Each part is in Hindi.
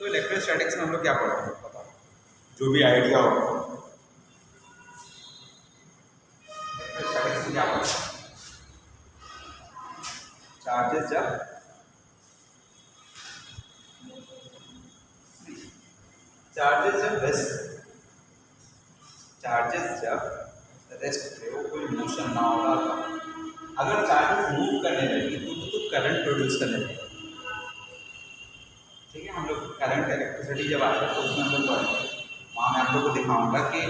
तो इलेक्ट्रोस्टैटिक्स में हम लोग क्या पढ़ते हैं बताओ, जो भी आइडिया हो। इलेक्ट्रोस्टैटिक्स में क्या पढ़ते हैं? चार्जेस जब रेस्ट पे हो, कोई मोशन ना होगा, अगर चार्जेस मूव करने लगे तो करंट प्रोड्यूस करने लगे। ठीक है, हम लोग करंट इलेक्ट्रिसिटी जब आता है तो उसमें हम लोग पढ़ेंगे, वहाँ मैं आप लोग को दिखाऊंगा कि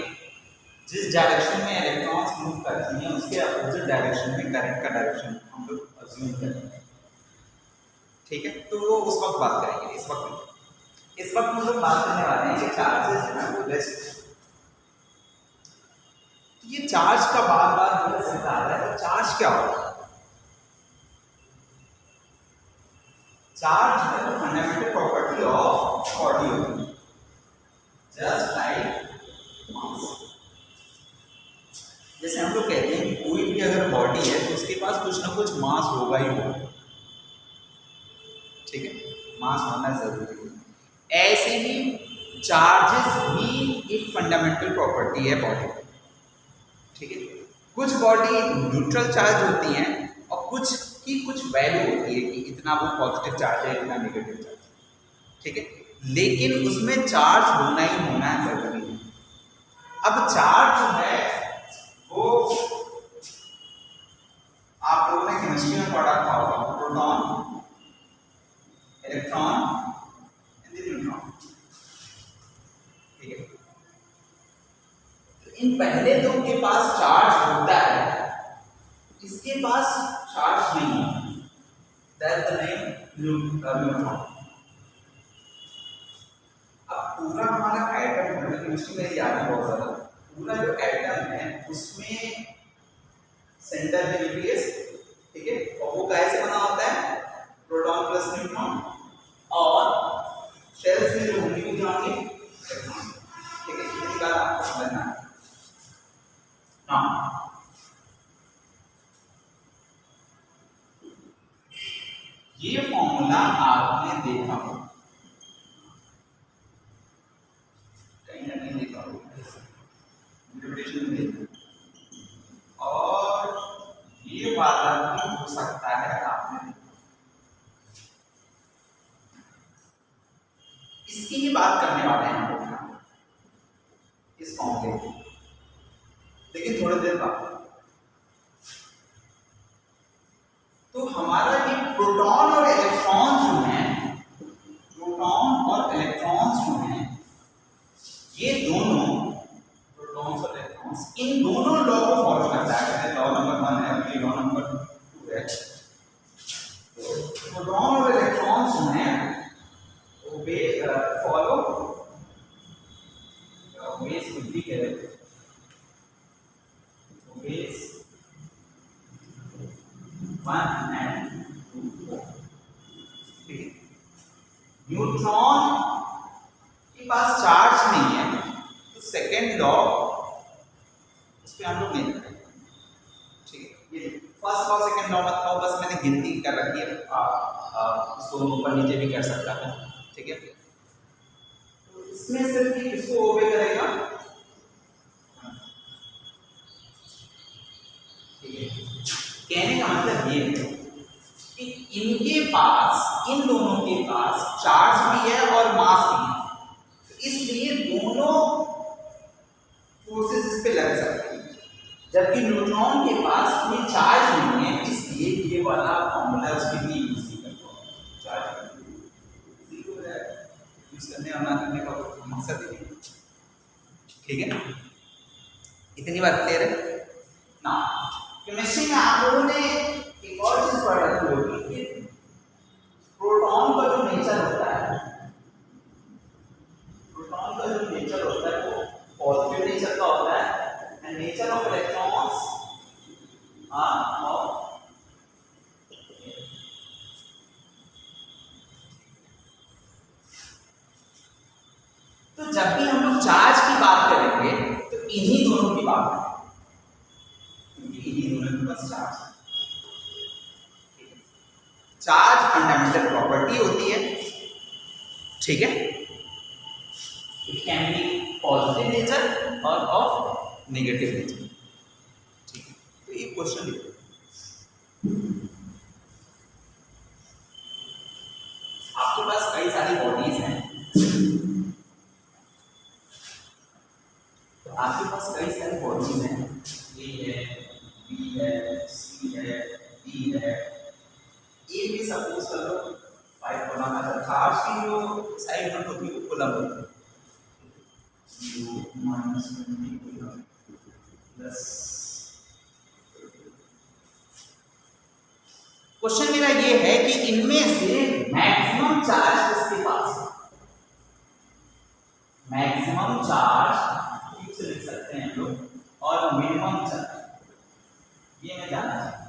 जिस डायरेक्शन में इलेक्ट्रॉन्स मूव करती हैं उसके अपोजिट डायरेक्शन में करंट का डायरेक्शन हम लोग अज्यूम करेंगे। ठीक है, तो वो उस वक्त बात करेंगे। इस वक्त हम लोग बात करने वाले हैं कि चार्जेस जो है वो रेस्ट। तो ये चार्ज का बार बार शब्द आ रहा है, तो चार्ज क्या होता है? चार्ज है तो फंडामेंटल प्रॉपर्टी ऑफ बॉडी होती है, जस्ट लाइक मास। जैसे हम लोग कहते हैं कि कोई भी अगर बॉडी है तो उसके पास कुछ ना कुछ मास होगा ही होगा। ठीक है, मास होना जरूरी है। ऐसे ही चार्जेस भी एक फंडामेंटल प्रॉपर्टी है बॉडी। ठीक है, कुछ बॉडी न्यूट्रल चार्ज होती हैं और कुछ की कुछ वैल्यू होती है कि इतना वो पॉजिटिव चार्ज है, इतना नेगेटिव चार्ज। ठीक है, लेकिन उसमें चार्ज होना ही होना जरूरी है। अब चार्ज जो है वो आप लोगों ने केमिस्ट्री में पढ़ा था, प्रोटॉन, इलेक्ट्रॉन एंड न्यूट्रॉन। ठीक है, इन पहले दो के पास चार्ज होता है, इसके पास चार्ज नहीं है, दैट्स द नेम न्यूट्रॉन। अब पूरा हमारा एटम है, केमिस्ट्री में याद है बहुत ज्यादा, पूरा जो एटम है उसमें सेंटर में न्यूक्लियस। ठीक है, और वो कैसे बना होता है? प्रोटॉन प्लस न्यूट्रॉन, और शेल्स में जो होंगे वो जाएंगे इलेक्ट्रॉन। ठीक है, इसका आपको समझना है। हाँ, ये फॉर्मूला आपने देखा हो, कहीं ना कहीं देखा हो, इंटरप्रिटेशन में देखा, और ये वाला भी हो सकता है आपने देखा। इसकी ही बात करने वाले हैं हम लोग इस फॉर्मूले की, लेकिन थोड़ी देर बाद। तो हमारा ये प्रोटॉन और इलेक्ट्रॉन जो हैं, ये दोनों प्रोटॉन्स और इलेक्ट्रॉन्स इन दोनों लॉ को फॉलो करता है। लॉ नंबर 1 है, अभी लॉ नंबर 2 है। तो प्रोटॉन और इलेक्ट्रॉन्स जो हैं वे फॉलो वेज बुद्धि के वेज 1 and 2। ठीक है, न्यूट्रॉन के पास चार्ज नहीं है तो सेकेंड लॉ उस पर हम लोग नहीं करेंगे। ठीक है, ये फर्स्ट लॉ सेकेंड लॉ मत खाओ, बस मैंने गिनती कर रखी है, इसको ऊपर नीचे भी कर सकता है। ठीक है, तो इसमें सिर्फ किसको ओबे करेगा? ठीक है, कहने का मतलब ये है कि इनके पास, इन दोनों के पास चार्ज भी है और मास भी है, तो इसलिए दोनों फोर्सेस इस पे लग सकती हैं। जबकि न्यूट्रॉन के पास कोई चार्ज नहीं है, इसलिए ये वाला फॉर्मूला उसके लिए यूज नहीं करता। चार्ज यूज करने और ना करने का मकसद ही नहीं। ठीक है, इतनी बात क्लियर है ना? केमिस्ट्री में आप लोगों ने एक और चीज पढ़ रखी होगी कि प्रोटॉन का जो नेचर होता है, वो पॉजिटिव नेचर का होता है, and nature of electrons are off. तो जब भी हम लोग चार्ज की बात करेंगे तो इन्हीं दोनों की बात करेंगे, चार्ज फंडामेंटल प्रॉपर्टी होती है। ठीक है, it can be positive nature और ऑफ नेगेटिव नेचर। ठीक है, तो ये क्वेश्चन लिखो। आपके पास कई सारी बॉडीज हैं, तो आपके पास कई सारी बॉडीज हैं, ए है, बी है, सी है, डी है। ए भी सपोज कर लो 5 कोलम है, चार्ज की जो साइड में होती है वो कोलम होती है, 0 -20 कोलम प्लस। क्वेश्चन मेरा ये है कि इनमें से मैक्सिमम चार्ज किसके पास है? मैक्सिमम चार्ज ठीक से लिख सकते हैं हम लोग, और मिनिमम चार्ज ये मैं जानना चाहता हूं।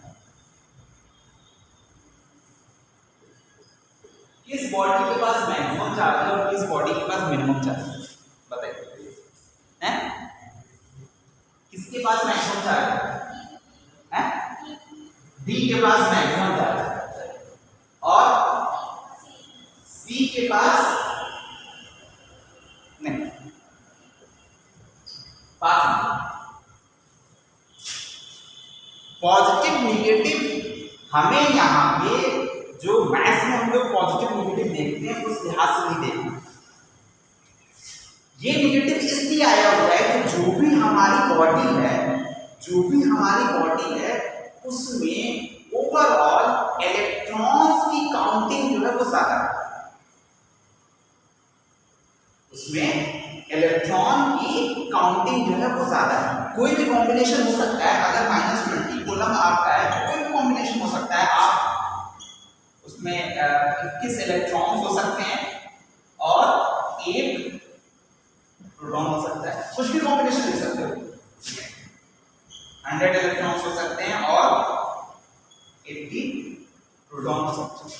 किस बॉडी के पास मैक्सिमम चार्ज है और किस बॉडी के पास मिनिमम चार्ज है? बताइए हैं? किसके पास मैक्सिमम चार्ज है? डी के पास मैक्सिमम चार्ज है और सी के पास नहीं, पास नहीं। पॉजिटिव नेगेटिव हमें यहाँ पे जो मैथ्स में हम लोग पॉजिटिव नेगेटिव देखते हैं उस लिहाज से नहीं देखना। ये नेगेटिव इसलिए आया हुआ है कि जो भी हमारी बॉडी है, जो भी हमारी बॉडी है उसमें ओवरऑल इलेक्ट्रॉन्स की काउंटिंग जो है वो ज्यादा है। उसमें इलेक्ट्रॉन की काउंटिंग जो है वो ज्यादा है। कोई भी कॉम्बिनेशन हो सकता है, अगर -20 कोलम आपका है तो कोई भी कॉम्बिनेशन हो सकता है। आप उसमें 21 इलेक्ट्रॉन्स हो सकते हैं और एक प्रोटॉन हो सकता है, कुछ भी कॉम्बिनेशन ले सकते हो। 100 इलेक्ट्रॉन्स हो सकते हैं और 80 प्रोटॉन हो सकते हैं।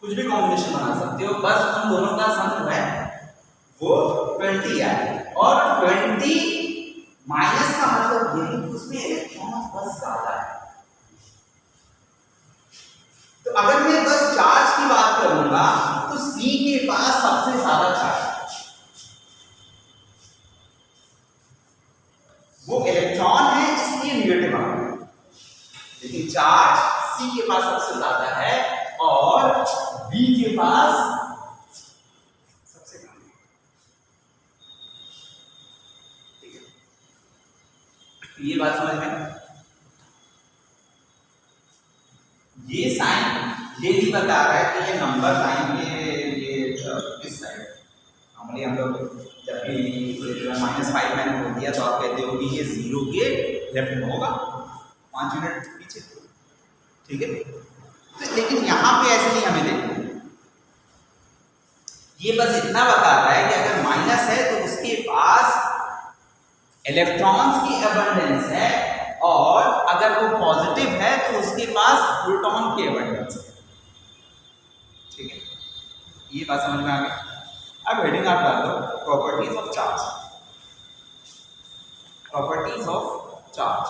कुछ भी कॉम्बिनेशन बना सकते हो, बस उन दोनों का सम है वो 20 है। और 20 माइनस का मतलब ये कि उसमें इलेक्ट्रॉन बस ज्यादा है। तो अगर मैं बस चार्ज की बात करूंगा तो सी के पास सबसे ज्यादा चार्ज, वो इलेक्ट्रॉन है इसलिए नेगेटिव आ रहा है, लेकिन चार्ज सी के पास सबसे ज्यादा है और बी के पास सबसे कम है। ठीक है, ये बात समझ में। ये साइन ये भी बता रहा है कि ये नंबर लाइन ये किस साइड, नॉर्मली हम लोग जब भी -5 मैंने बोल दिया तो आप कहते हो कि ये 0 के लेफ्ट में होगा, 5 यूनिट पीछे। ठीक है, तो लेकिन यहाँ पे ऐसे नहीं हमें देखना। ये बस इतना बता रहा है कि अगर माइनस है तो उसके पास इलेक्ट्रॉन्स की अबंडेंस है, और अगर वो पॉजिटिव है तो उसके पास प्रोटॉन की अबंडेंस है। ठीक है, ये बात समझ में आ गई। अब हेडिंग आप डाल दो properties of charge. Properties of charge.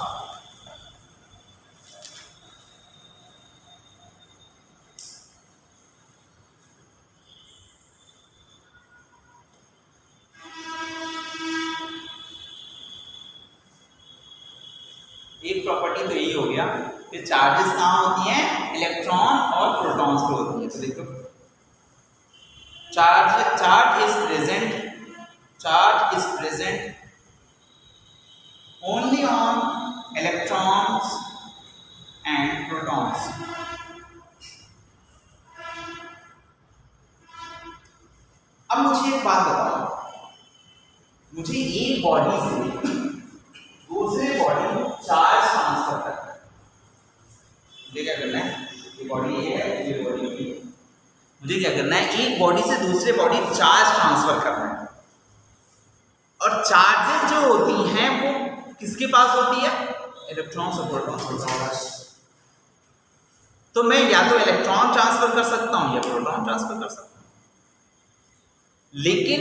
एक प्रॉपर्टी तो यही हो गया कि चार्जेस कहाँ होती हैं, इलेक्ट्रॉन और प्रोटॉन्स पे होती है। तो देखो charge is present only on electrons and protons. अब मुझे एक बात बताओ, मुझे एक बॉडी से दूसरे बॉडी को चार्ज ट्रांसफर करना है। मुझे क्या करना है, ये बॉडी ये है, ये बॉडी ये है। मुझे क्या करना है, एक बॉडी से दूसरे बॉडी चार्ज ट्रांसफर करना है। और चार्जेस जो होती हैं वो किसके पास होती है, इलेक्ट्रॉन्स और प्रोटॉन्स। तो मैं या तो इलेक्ट्रॉन ट्रांसफर कर सकता हूं या प्रोटॉन ट्रांसफर कर सकता हूं। लेकिन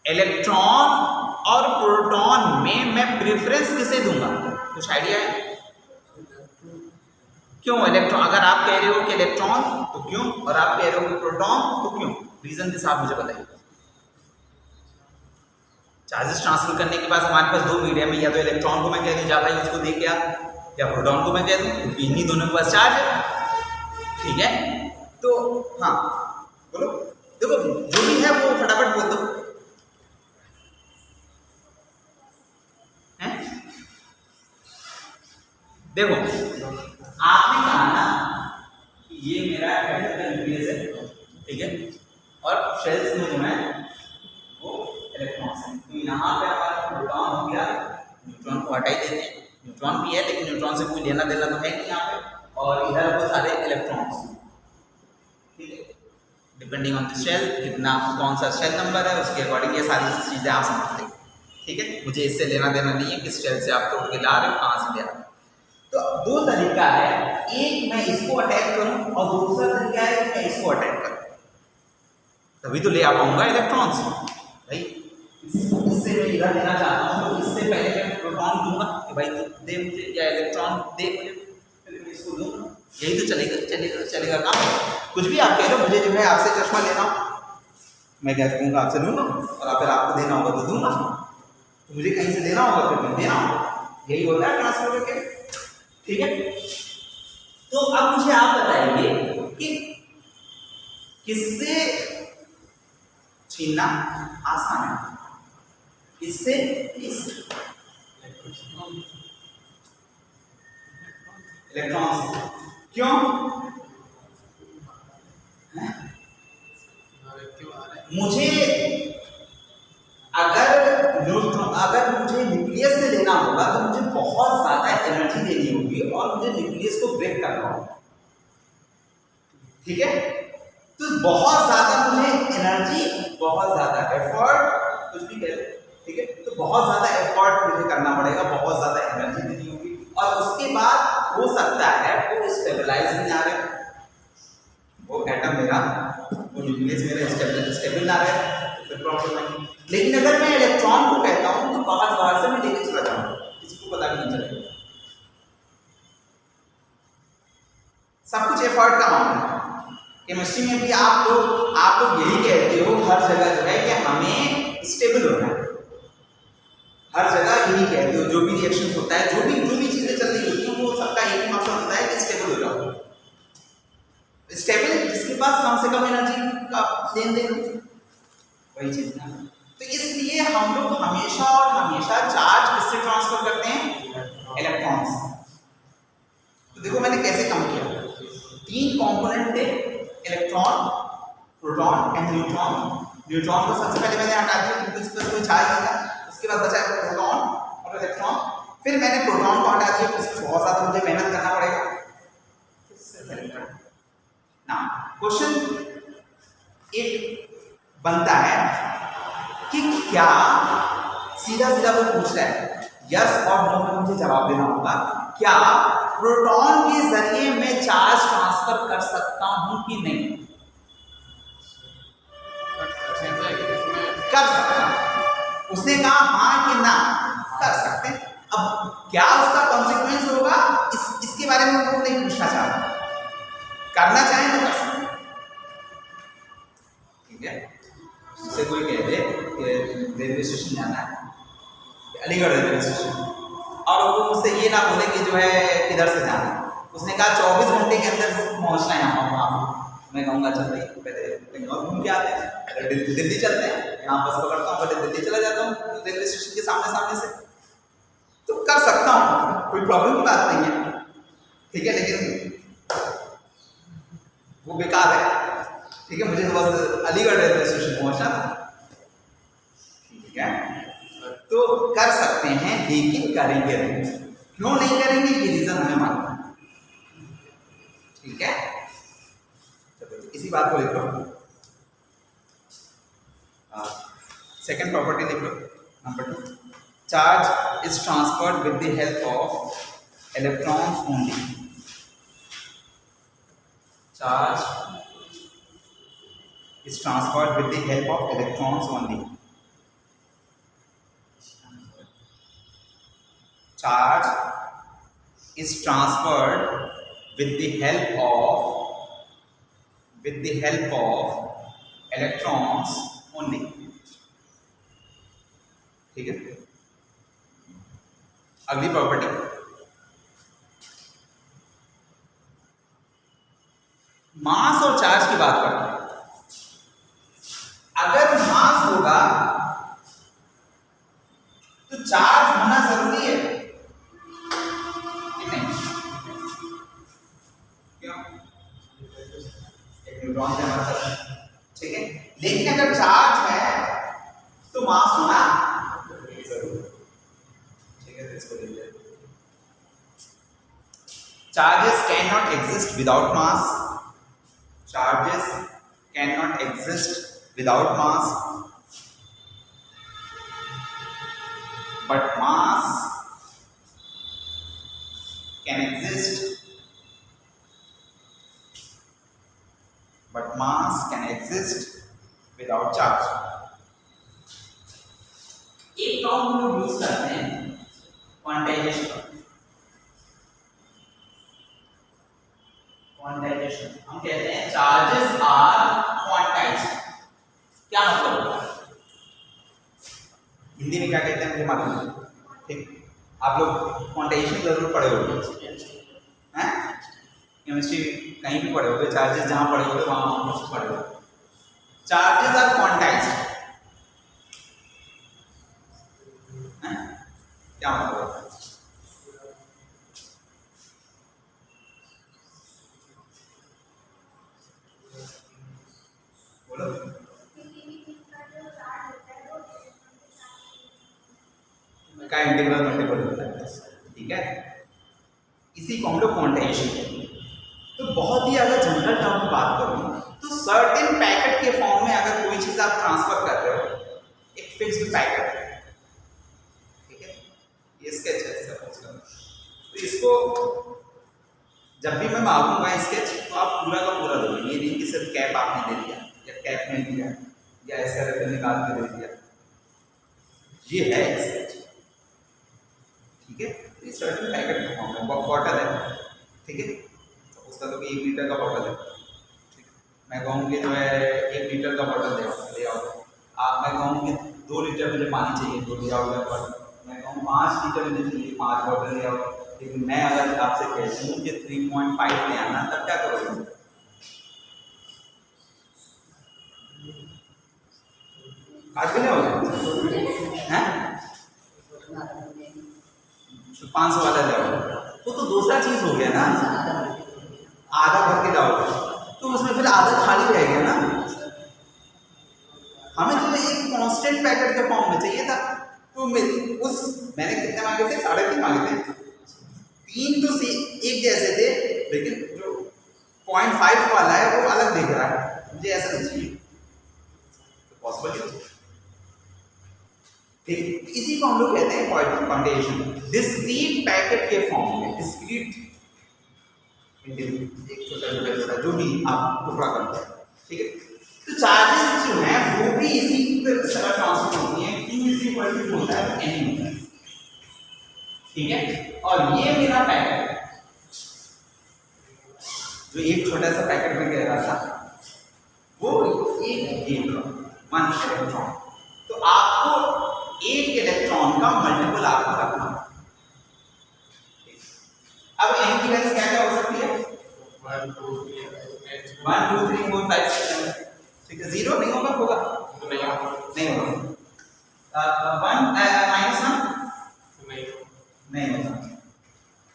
इलेक्ट्रॉन और प्रोटॉन में मैं प्रेफरेंस किसे दूंगा, कुछ आइडिया है? क्यों इलेक्ट्रॉन, अगर आप कह रहे हो कि इलेक्ट्रॉन तो क्यों, और आप कह रहे हो कि प्रोटॉन तो क्यों, रीजन के साथ मुझे बताइए। चार्जेस ट्रांसफर करने के बाद हमारे पास दो मीडियम है, या तो इलेक्ट्रॉन को मैं कह दूं जा भाई उसको दे के आ, या प्रोटॉन को मैं कह दूं, क्योंकि इन्हीं दोनों के पास चार्ज है। ठीक है, तो हाँ बोलो, देखो जो भी है वो फटाफट बोल दो। हैं? देखो आपने कहा ना कि ये मेरा न्यूक्लियस है, ठीक है, और शेल्स में जो है वो इलेक्ट्रॉन्स हैं, तो यहाँ पे हमारा प्रोटॉन हो गया, न्यूट्रॉन को हटा ही देते हैं, न्यूट्रॉन भी है लेकिन न्यूट्रॉन से कोई लेना देना तो है नहीं यहाँ पे, और इधर वो सारे इलेक्ट्रॉन्स, ठीक है, डिपेंडिंग ऑन द शेल, कितना कौन सा शेल नंबर है उसके अकॉर्डिंग ये सारी चीज़ें आप समझते हैं। ठीक है, मुझे इससे लेना देना नहीं है किस शेल से आप तोड़ के ला रहे हो, कहाँ से ले रहे हो। तो दो तरीका है, एक मैं इसको अटैक करूं और दूसरा तरीका है कि मैं इसको अटैक करूं, तभी तो ले आ पाऊंगा इलेक्ट्रॉन्स भाई। इससे मैं इधर लेना चाहता हूं तो इससे पहले मैं प्रोटॉन दूंगा कि भाई तू दे मुझे, या इलेक्ट्रॉन दे मुझे, फिर मैं इसको दूंगा, यही तो चलेगा काम। कुछ भी आप कह रहे हो, मुझे जो है आपसे चश्मा लेना, मैं क्या कहूँगा आपसे लूँगा, और फिर आपको देना होगा तो दूंगा, तो मुझे कहीं से लेना होगा फिर मैं देना होगा, यही होता है ट्रांसफर करके। ठीक है, तो अब मुझे आप बताइए कि किससे छीनना आसान है, इससे इलेक्ट्रॉन से, क्यों? मुझे अगर मुझे न्यूक्लियस से लेना होगा तो मुझे बहुत ज्यादा एनर्जी देनी होगी और मुझे न्यूक्लियस को ब्रेक करना होगा। ठीक है, तो बहुत ज्यादा मुझे एनर्जी, बहुत ज्यादा एफर्ट, कुछ भी कह, ठीक है, तो बहुत ज्यादा एफर्ट मुझे करना पड़ेगा, बहुत ज्यादा एनर्जी देनी होगी, और उसके बाद हो सकता है वो स्टेबलाइज नहीं आ रहे, वो एटम मेरा, वो न्यूक्लियस मेरा स्टेबल ना रहे, फिर प्रॉब्लम है। लेकिन अगर मैं इलेक्ट्रॉन को कहता हूं तो बाहर से मैं लेके चला जाऊंगा, किसी को पता भी नहीं चलेगा। सब कुछ एफर्ट का मामला है। केमिस्ट्री में भी आप लोग यही कहते हो हर जगह जो है कि हमें स्टेबल होना है, हर जगह यही कहते हो, जो भी रिएक्शन होता है, जो भी चीजें चल रही होती हैं, वो सबका एक ही मकसद होता है कि स्टेबल हो जाओ, स्टेबल जिसके पास कम से कम एनर्जी का लेन देन, वही चीज ना। तो इसलिए हम लोग हमेशा और हमेशा चार्ज किससे ट्रांसफर करते हैं, इलेक्ट्रॉन से। तो देखो मैंने कैसे कम किया, तीन कंपोनेंट थे, electron, proton and neutron. Neutron को सबसे पहले मैंने हटा दिया क्योंकि उस पर कोई चार्ज नहीं था, उसके बाद बचा प्रोटॉन और इलेक्ट्रॉन, फिर मैंने प्रोटॉन को हटा दिया, उसमें बहुत ज्यादा मुझे मेहनत करना पड़ेगा। ना क्वेश्चन एक बनता है कि क्या सीधा वो पूछ रहा है, यस और नो में मुझे जवाब देना होगा, क्या प्रोटॉन के जरिए मैं चार्ज ट्रांसफर कर सकता हूं कि नहीं? कर सकता, उसने कहा हाँ कि ना, कर सकते। अब क्या उसका कॉन्सिक्वेंस होगा इसके बारे में वो नहीं पूछना चाहता, करना चाहें तो कर सकते। ठीक है, उससे कोई कह दे कि रेलवे स्टेशन जाना है, अलीगढ़ रेलवे स्टेशन, और वो मुझसे ये ना बोले कि जो है किधर से जाना है, उसने कहा 24 घंटे के अंदर पहुंचना है वहाँ, मैं कहूँगा चल भाई पहले कहीं और घूम के आते हैं, दिल्ली चलते हैं, यहाँ बस पकड़ता हूँ, पहले दिल्ली चला जाता हूँ रेलवे स्टेशन के सामने से, तो कर सकता हूँ, कोई प्रॉब्लम की बात नहीं है। ठीक है, लेकिन वो बेकार है। ठीक है, मुझे तो बस अलीगढ़ रेलवे स्टेशन पहुंचना था। ठीक है, तो कर सकते हैं लेकिन करेंगे नहीं, क्यों नहीं करेंगे ये रीजन हमें मालूम है। ठीक है, चलो इसी बात को लिख लो, सेकेंड प्रॉपर्टी लिख लो, number 2, charge is transferred with the help of electrons only. Charge is transferred with the help of electrons only. Charge is transferred with the help of electrons only. ठीक है, अगली प्रॉपर्टी, मास और चार्ज की बात करते हैं। अगर मास होगा तो चार्ज होना जरूरी है कि नहीं? क्यों? एक न्यूट्रॉन से हमारा साथ, ठीक है, लेकिन अगर चार्ज है तो मास होना जरूरी है, ठीक है। इसको देख लेते हैं। Charges can not exist without mass, charges cannot exist without mass, but mass can exist, without charge. एक टर्म हम लोग यूज करते हैं क्वांटाइजेशन। हम कहते हैं चार्जेस आर क्वांटाइज्ड। क्या मतलब होता है? हिंदी में क्या कहते हैं मुझे मालूम नहीं, ठीक, आप लोग क्वांटाइजेशन जरूर पढ़े होंगे, हैं? केमिस्ट्री कहीं भी पढ़े होंगे, चार्जेस जहां पढ़े होंगे वहां कुछ पढ़े होंगे। चार्जेस आर क्वांटाइज्ड, क्या मतलब होता है? का इंटीग्रल मल्टीपल होता है, ठीक है, इसी को हम लोग क्वांटाइजेशन कहते हैं। तो बहुत ही अगर जनरल टर्म की बात करूं तो सर्टेन पैकेट के फॉर्म में अगर कोई चीज आप ट्रांसफर कर रहे हो, एक फिक्स्ड पैकेट, ठीक है, ये स्केच है सपोज करो, तो इसको जब भी मैं मांगूंगा स्केच तो आप पूरा का पूरा दोगे, ये नहीं कि सिर्फ कैप आपने दे दिया या कैप में दिया या ऐसा करके निकाल के दे दिया, ये है स्केच, ठीक है। ये सर्टेन पैकेट में फॉर्म है, बॉटल है, ठीक है, तो उसका तो 1 लीटर का बॉटल है, ठीक है, मैं कहूँ कि जो है 1 लीटर का बॉटल ले आओ, आप, मैं कहूँ कि 2 लीटर मुझे पानी चाहिए तो ले आओ, मैं कहूँ 5 लीटर मुझे चाहिए 5 बॉटल ले आओ, लेकिन मैं अगर आपसे कहती हूँ कि 3.5 ले आना, तब क्या करोगे? काट के ले आओगे, हैं? 500 वाला ले आओगे, तो दूसरा चीज हो गया ना, आधा भर के लाओगे तो उसमें फिर आधा खाली रह गया ना। हमें तो एक कांस्टेंट पैकेट के फॉर्म में चाहिए था, तो मैंने कितने मांगे थे? 3.5 मांगे थे, 3 तो एक जैसे थे, लेकिन जो 0.5 वाला है वो अलग दिख रहा है, मुझे ऐसा नहीं चाहिए, तो पॉसिबल नहीं। ठीक, इसी को हम लोग कहते हैं क्वांटाइजेशन। डिस्क्रीट पैकेट के फॉर्म में, डिस्क्रीट एक छोटा जो भी आप टुकड़ा करते हैं, ठीक है, तो चार्जेस जो है वो भी इसी तरह ट्रांसफर होती है, Q इसी इक्वल टू होता है N होता है, ठीक है। और ये मेरा पैकेट है जो एक छोटा सा पैकेट में कह रहा था, वो एक वन इलेक्ट्रॉन, तो आपको एक इलेक्ट्रॉन का मल्टीपल आपको रखना। अब n की वैल्यू क्या क्या हो सकती है? 1 2 3 4 5 6 ठीक है, 0 नहीं होगा, होगा नहीं होगा, 1 -1 नहीं होगा,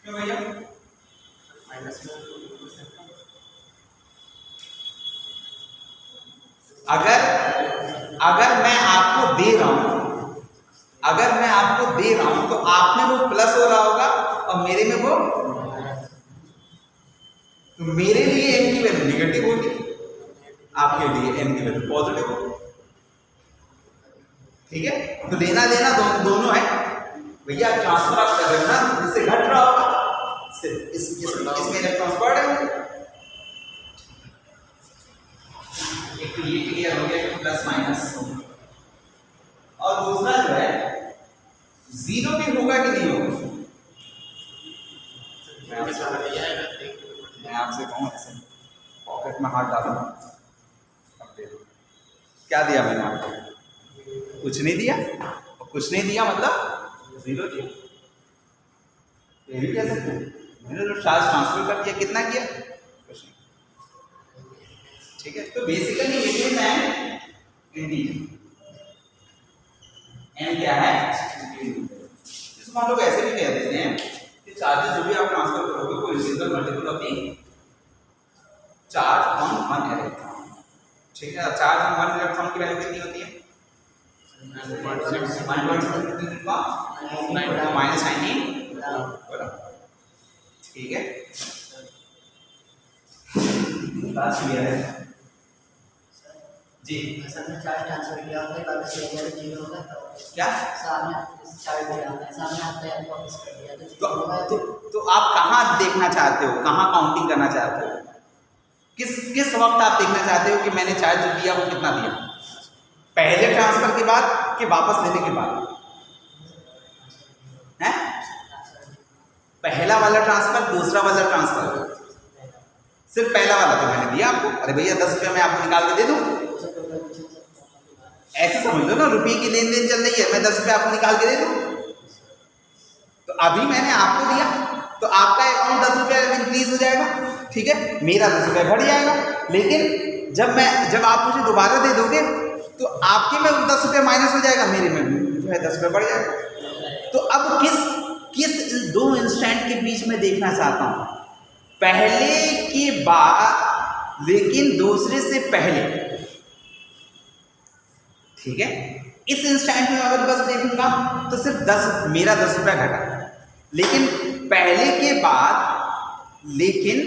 क्यों भैया? अगर मैं आपको दे रहा हूं, तो आप में वो प्लस हो रहा होगा और मेरे में वो, तो मेरे लिए n की वैल्यू निगेटिव होगी, आपके लिए n की वैल्यू पॉजिटिव होगी, ठीक है। तो लेना देना दोनों है भैया, ट्रांसफर आप कर रहे हो ना, इससे घट रहा होगा, इसमें इलेक्ट्रॉन्स बढ़ रहे होंगे, एक तो ये क्लियर हो गया प्लस माइनस, और दूसरा जो है 0 भी होगा कि नहीं होगा? दिमाग से कहूँ ऐसे पॉकेट में हाथ डालो, अब दे दो। क्या दिया मैंने आपको? कुछ नहीं दिया, और कुछ नहीं दिया मतलब जीरो दिया। ये भी कह सकते हैं मैंने जो चार्ज ट्रांसफर कर दिया, कितना किया? कुछ नहीं। ठीक है, तो basically it is an integer. N क्या है? इसको हम लोग ऐसे भी कह देते हैं कि चार्जेस जो भी आप ट्रांसफर करोगे वो is the multiple of the charge on one electron. ठीक है, चार्ज ऑन वन इलेक्ट्रॉन की वैल्यू कितनी होती है? -19। ठीक है, बात क्लियर है जी? असल में चार्ज ट्रांसफर किया होता है, वापस ले गया तो जीरो होगा। तो क्या सामने चार्ज दिया है, सामने आपने वापस कर दिया तो जीरो होगा। तो आप कहाँ देखना चाहते हो, कहाँ काउंटिंग करना चाहते हो? किस वक्त आप देखना चाहते हो कि मैंने चार्ज जो दिया वो कितना दिया? पहले ट्रांसफर के बाद कि वापस लेने के बाद? हैं? पहला वाला ट्रांसफर, दूसरा वाला ट्रांसफर? सिर्फ पहला वाला तो मैंने दिया आपको। अरे भैया 10 रुपया मैं आपको निकाल के दे दूं, ऐसे समझ लो ना, रुपये की लेन देन चल रही है, मैं 10 रुपया आपको निकाल के दे दूं। तो अभी मैंने आपको दिया तो आपका अकाउंट 10 रुपया इंक्रीज हो जाएगा, ठीक है, मेरा 10 रुपया बढ़ जाएगा। लेकिन जब आप मुझे दोबारा दे दोगे तो आपके में 10 रुपया माइनस हो जाएगा, मेरे में जो है 10 रुपया बढ़ जाएगा। तो अब किस दो इंस्टेंट के बीच में देखना चाहता हूं? पहले के बाद लेकिन दूसरे से पहले। ठीक है, इस इंस्टेंट में अगर बस देखूंगा तो सिर्फ मेरा 10 रुपया घटा, लेकिन पहले के बाद लेकिन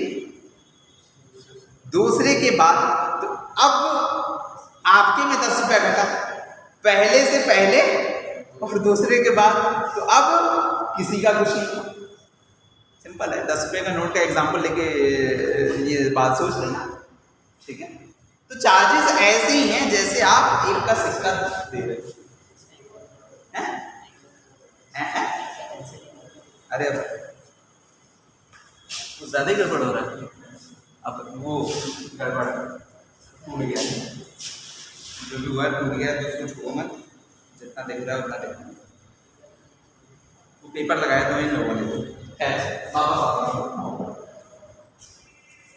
दूसरे के बाद, तो अब आपके में 10 रुपया घटा, पहले से पहले और दूसरे के बाद, तो अब किसी का कुछ नहीं। सिंपल है, 10 रुपये का नोट का एग्जाम्पल लेके ये बात सोच लेना। ठीक है, तो चार्जेस ऐसे ही हैं जैसे आप एक का सिक्का दे रहे हैं। अरे कुछ ज़्यादा ही गड़बड़ हो रहा है। अब वो गड़बड़ टूट गया, जो भी हुआ टूट गया, तो उसको छुओ मत, जितना देख रहा है उतना देखना। वो पेपर लगाया तो इन लोगों ने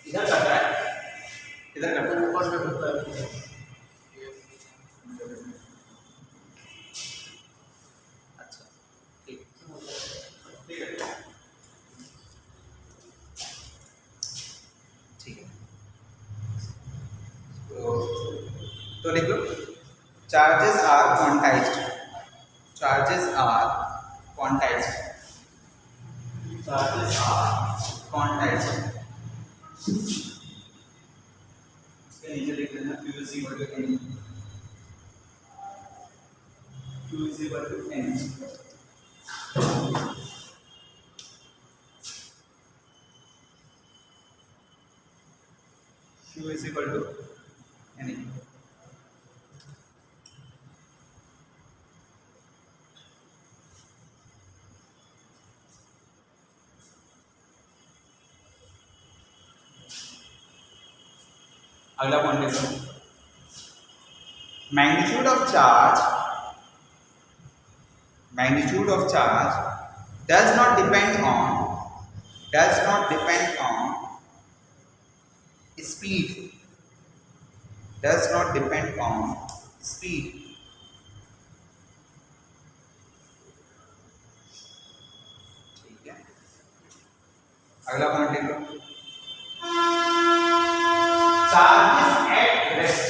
इधर कट रहा है, इधर कट रहा है। अच्छा ठीक है, ठीक है, तो लिख लो, charges are quantized, charges are quantized, charges are quantized. इसके नीचे लिख देना Q is equal to N, Q is equal to N। Q is equal to N। अगला पॉइंट देखो, magnitude of charge does not depend on speed, ठीक है, अगला पॉइंट देख लो, चार्जेस एट रेस्ट।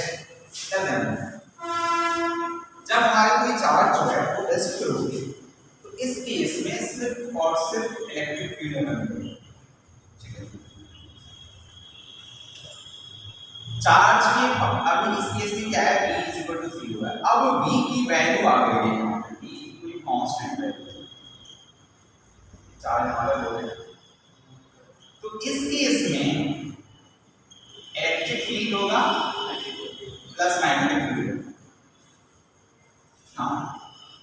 जब हमारे कोई चार्ज जो है वो रेस्ट पे होगी तो इस केस में सिर्फ और सिर्फ इलेक्ट्रिक फील्ड बनेगी। ठीक है, चार्ज की अभी इस केस में क्या है, V इज इक्वल टू 0 है। अब V की वैल्यू आ गई है, V कोई कांस्टेंट वैल्यू, चार्ज हमारा लो है, तो इस केस में इलेक्ट्रिक फील्ड होगा प्लस मैग्नेटिक फील्ड। हाँ,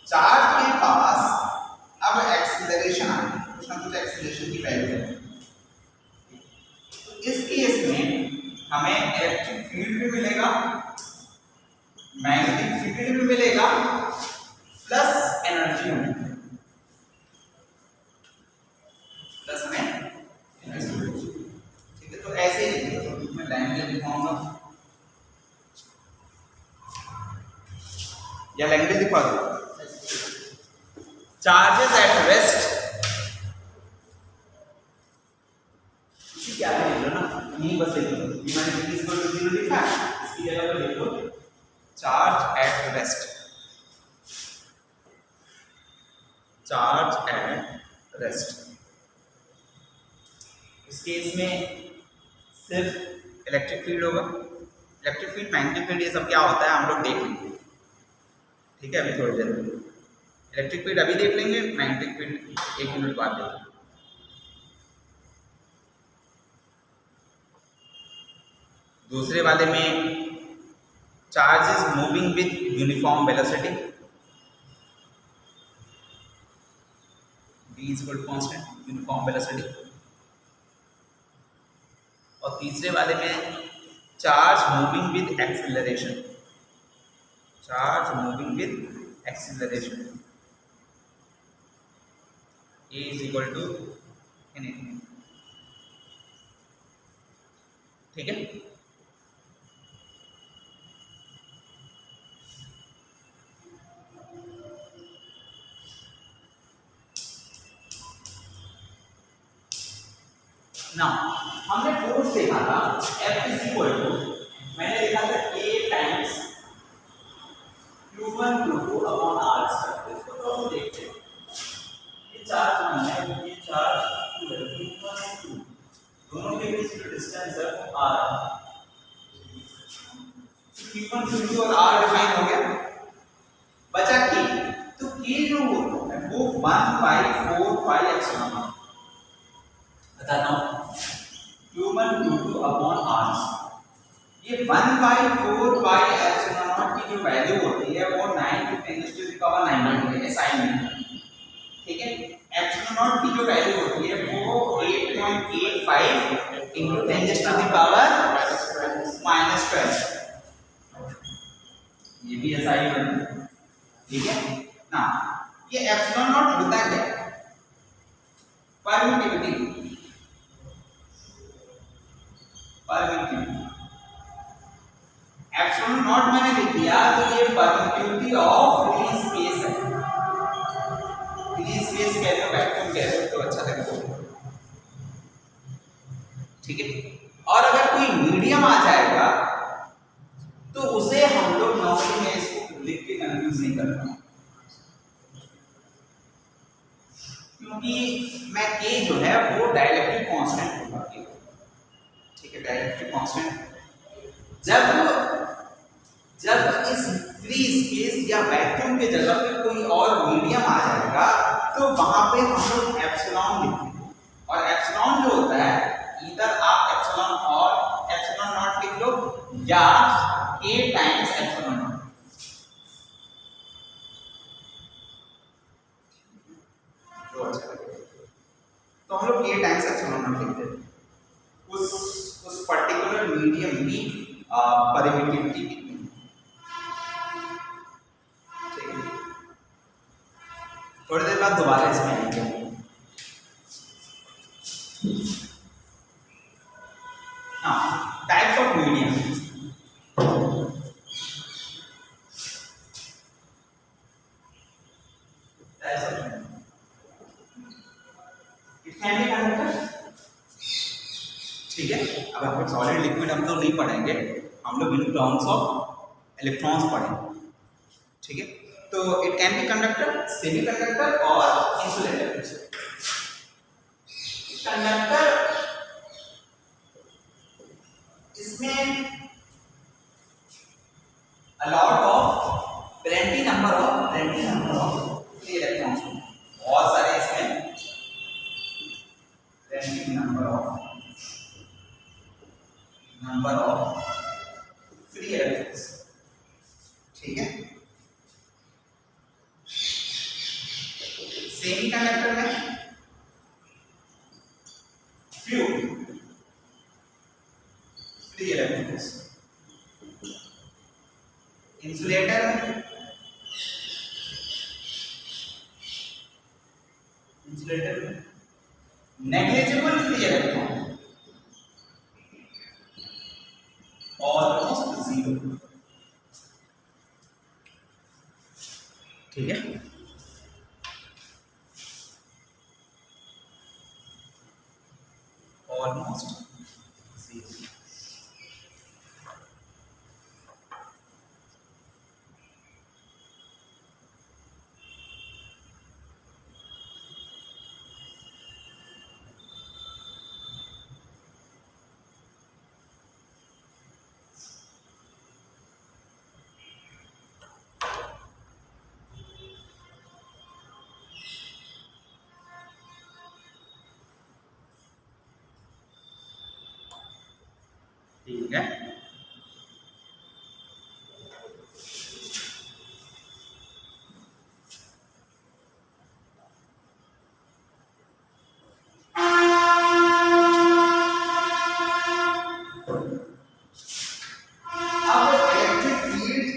चार्ज के पास अब एक्सीलरेशन आ गई, कुछ ना कुछ एक्सीलरेशन की वैल्यू है, तो इस में हमें इलेक्ट्रिक फील्ड भी मिलेगा, मैग्नेटिक फील्ड भी मिलेगा, प्लस एनर्जी मिलेगी, प्लस में एनर्जी। ठीक है, तो ऐसे ही लिखिए, तो मैं लाइन में लिखवाऊंगा या लैंग्वेज लिखवा दो। चार्जेस एट रेस्ट, क्या है लिख लो ना, यही बस लिख लो, मैंने इसको 0 लिखा है, इसकी जगह पर लिख लो charge at rest, charge at rest. इस केस में सिर्फ इलेक्ट्रिक फील्ड होगा, इलेक्ट्रिक फील्ड, मैग्नेटिक फील्ड, ये सब क्या होता है हम लोग देख लेंगे, ठीक है, अभी थोड़ी देर में। इलेक्ट्रिक फील्ड अभी देख लेंगे, मैग्नेटिक फील्ड 1 मिनट बाद देखेंगे। दूसरे वाले में charge is moving with uniform velocity, v is equal to constant uniform velocity. और तीसरे वाले में charge moving with acceleration, charge moving with acceleration, a is equal to anything, ठीक है। ना हमने फोर्स देखा था F इज इक्वल टू, मैंने देखा था A times Q1 Q2 upon R square. इसको तो हम देखते हैं, ये चार्ज नहीं है, ये चार्ज Q1 Q2 दोनों के बीच जो डिस्टेंस है वो R है। Q1 Q2 और R डिफाइन हो गया, बचा K। तो K जो है वो 1/4 पाई एप्सिलॉन नॉट, बताता हूँ, Q1 Q2 अपॉन R। ये 1/4 पाई एप्सिलॉन नॉट की जो वैल्यू होती है वो 9 टू 10⁻⁹ है साइन में, ठीक है। एप्सिलॉन नॉट की जो वैल्यू होती है वो 8.85 into 10⁻⁻12, ये भी ऐसा ही बना, ठीक है ना। ये एप्सिलॉन नॉट होता क्या है, परमिटिविटी, परमिटिविटी। एप्सिलॉन नॉट मैंने लिख दिया तो ये परमिटिविटी ऑफ फ्री स्पेस है, फ्री स्पेस कहते हो, वैक्यूम कहते हो, तो अच्छा लगेगा, ठीक है। और अगर कोई मीडियम आ जाएगा तो उसे हम लोग नॉर्मली में इसको लिख के कंफ्यूज नहीं करना, क्योंकि मैं K जो है वो डाइलेक्ट्रिक कांस्टेंट होगा, ठीक है, डाइलेक्ट्रिक कांस्टेंट। जब इस फ्री स्पेस या वैक्यूम के जगह पे कोई और मीडियम आ जाएगा तो वहां पे हम लोग एप्सिलॉन लिखेंगे, और एप्सिलॉन जो होता है इधर आप एप्सिलॉन और एप्सिलॉन नॉट लिख लो या K टाइम्स एप्सिलॉन नॉट, जो अच्छा लगेगा। तो हम लोग K टाइम्स एप्सिलॉन नॉट लिखते हैं, उस पर्टिकुलर मीडियम की परमिटिविटी कितनी, ठीक है। थोड़ी देर बाद दोबारा इसमें आएंगे। हाँ, types of medium, types of medium, it can be conductor, ठीक है। अब हम लोग सॉलिड लिक्विड हम लोग नहीं पढ़ेंगे, हम लोग इन टर्म्स ऑफ इलेक्ट्रॉन्स पढ़ेंगे, ठीक है। तो it can be conductor, semi conductor और इंसुलेटर। कंडक्टर, इसमें a lot of plenty number of free electrons, बहुत सारे इसमें plenty number of free electrons, ठीक है। सेमी कंडक्टर में फ्यू, फ्री इलेक्ट्रॉन्स। इंसुलेटर में negligible free electron, almost zero. ठीक है, ऑलमोस्ट जीरो। ठीक है, अब इलेक्ट्रिक फील्ड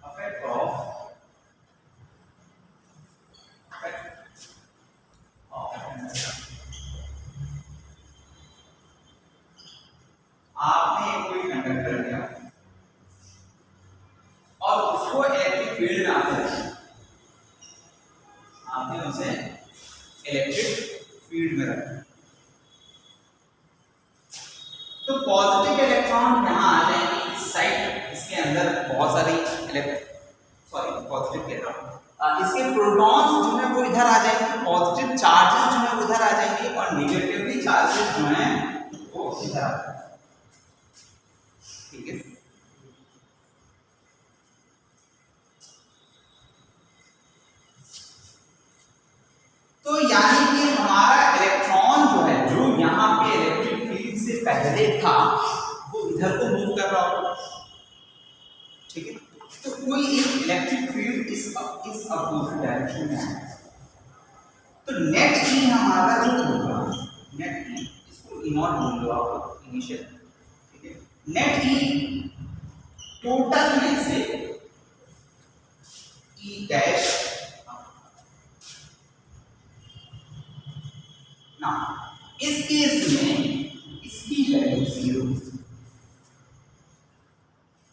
अफेक्ट ऑफ आपने कोई कंडक्टर लिया और उसको इलेक्ट्रिक फील्ड में आपने उसे इलेक्ट्रिक फील्ड में रखा, तो पॉजिटिव इलेक्ट्रॉन यहाँ आ जाएंगे इस साइड, इसके अंदर बहुत सारी पॉजिटिव कह रहा हूँ, इसके प्रोटॉन्स जो है वो इधर आ जाएंगे, पॉजिटिव चार्जेस जो है वो उधर आ जाएंगे और निगेटिवली चार्जेस जो है वो इधर आ जाएंगे। ठीक है, तो यानी कि हमारा इलेक्ट्रॉन जो है, जो यहाँ पे इलेक्ट्रिक फील्ड से पहले था, वो इधर को मूव कर रहा होगा। ठीक है, तो कोई एक इलेक्ट्रिक फील्ड इस अपोजिट डायरेक्शन में है, तो नेट ई हमारा जो होगा, नेट ई, इसको ई नॉट बोल लो आप इनिशियल। ठीक है, नेट ई टोटल में से ई डैश ना, इस केस में इसकी वैल्यू जीरो।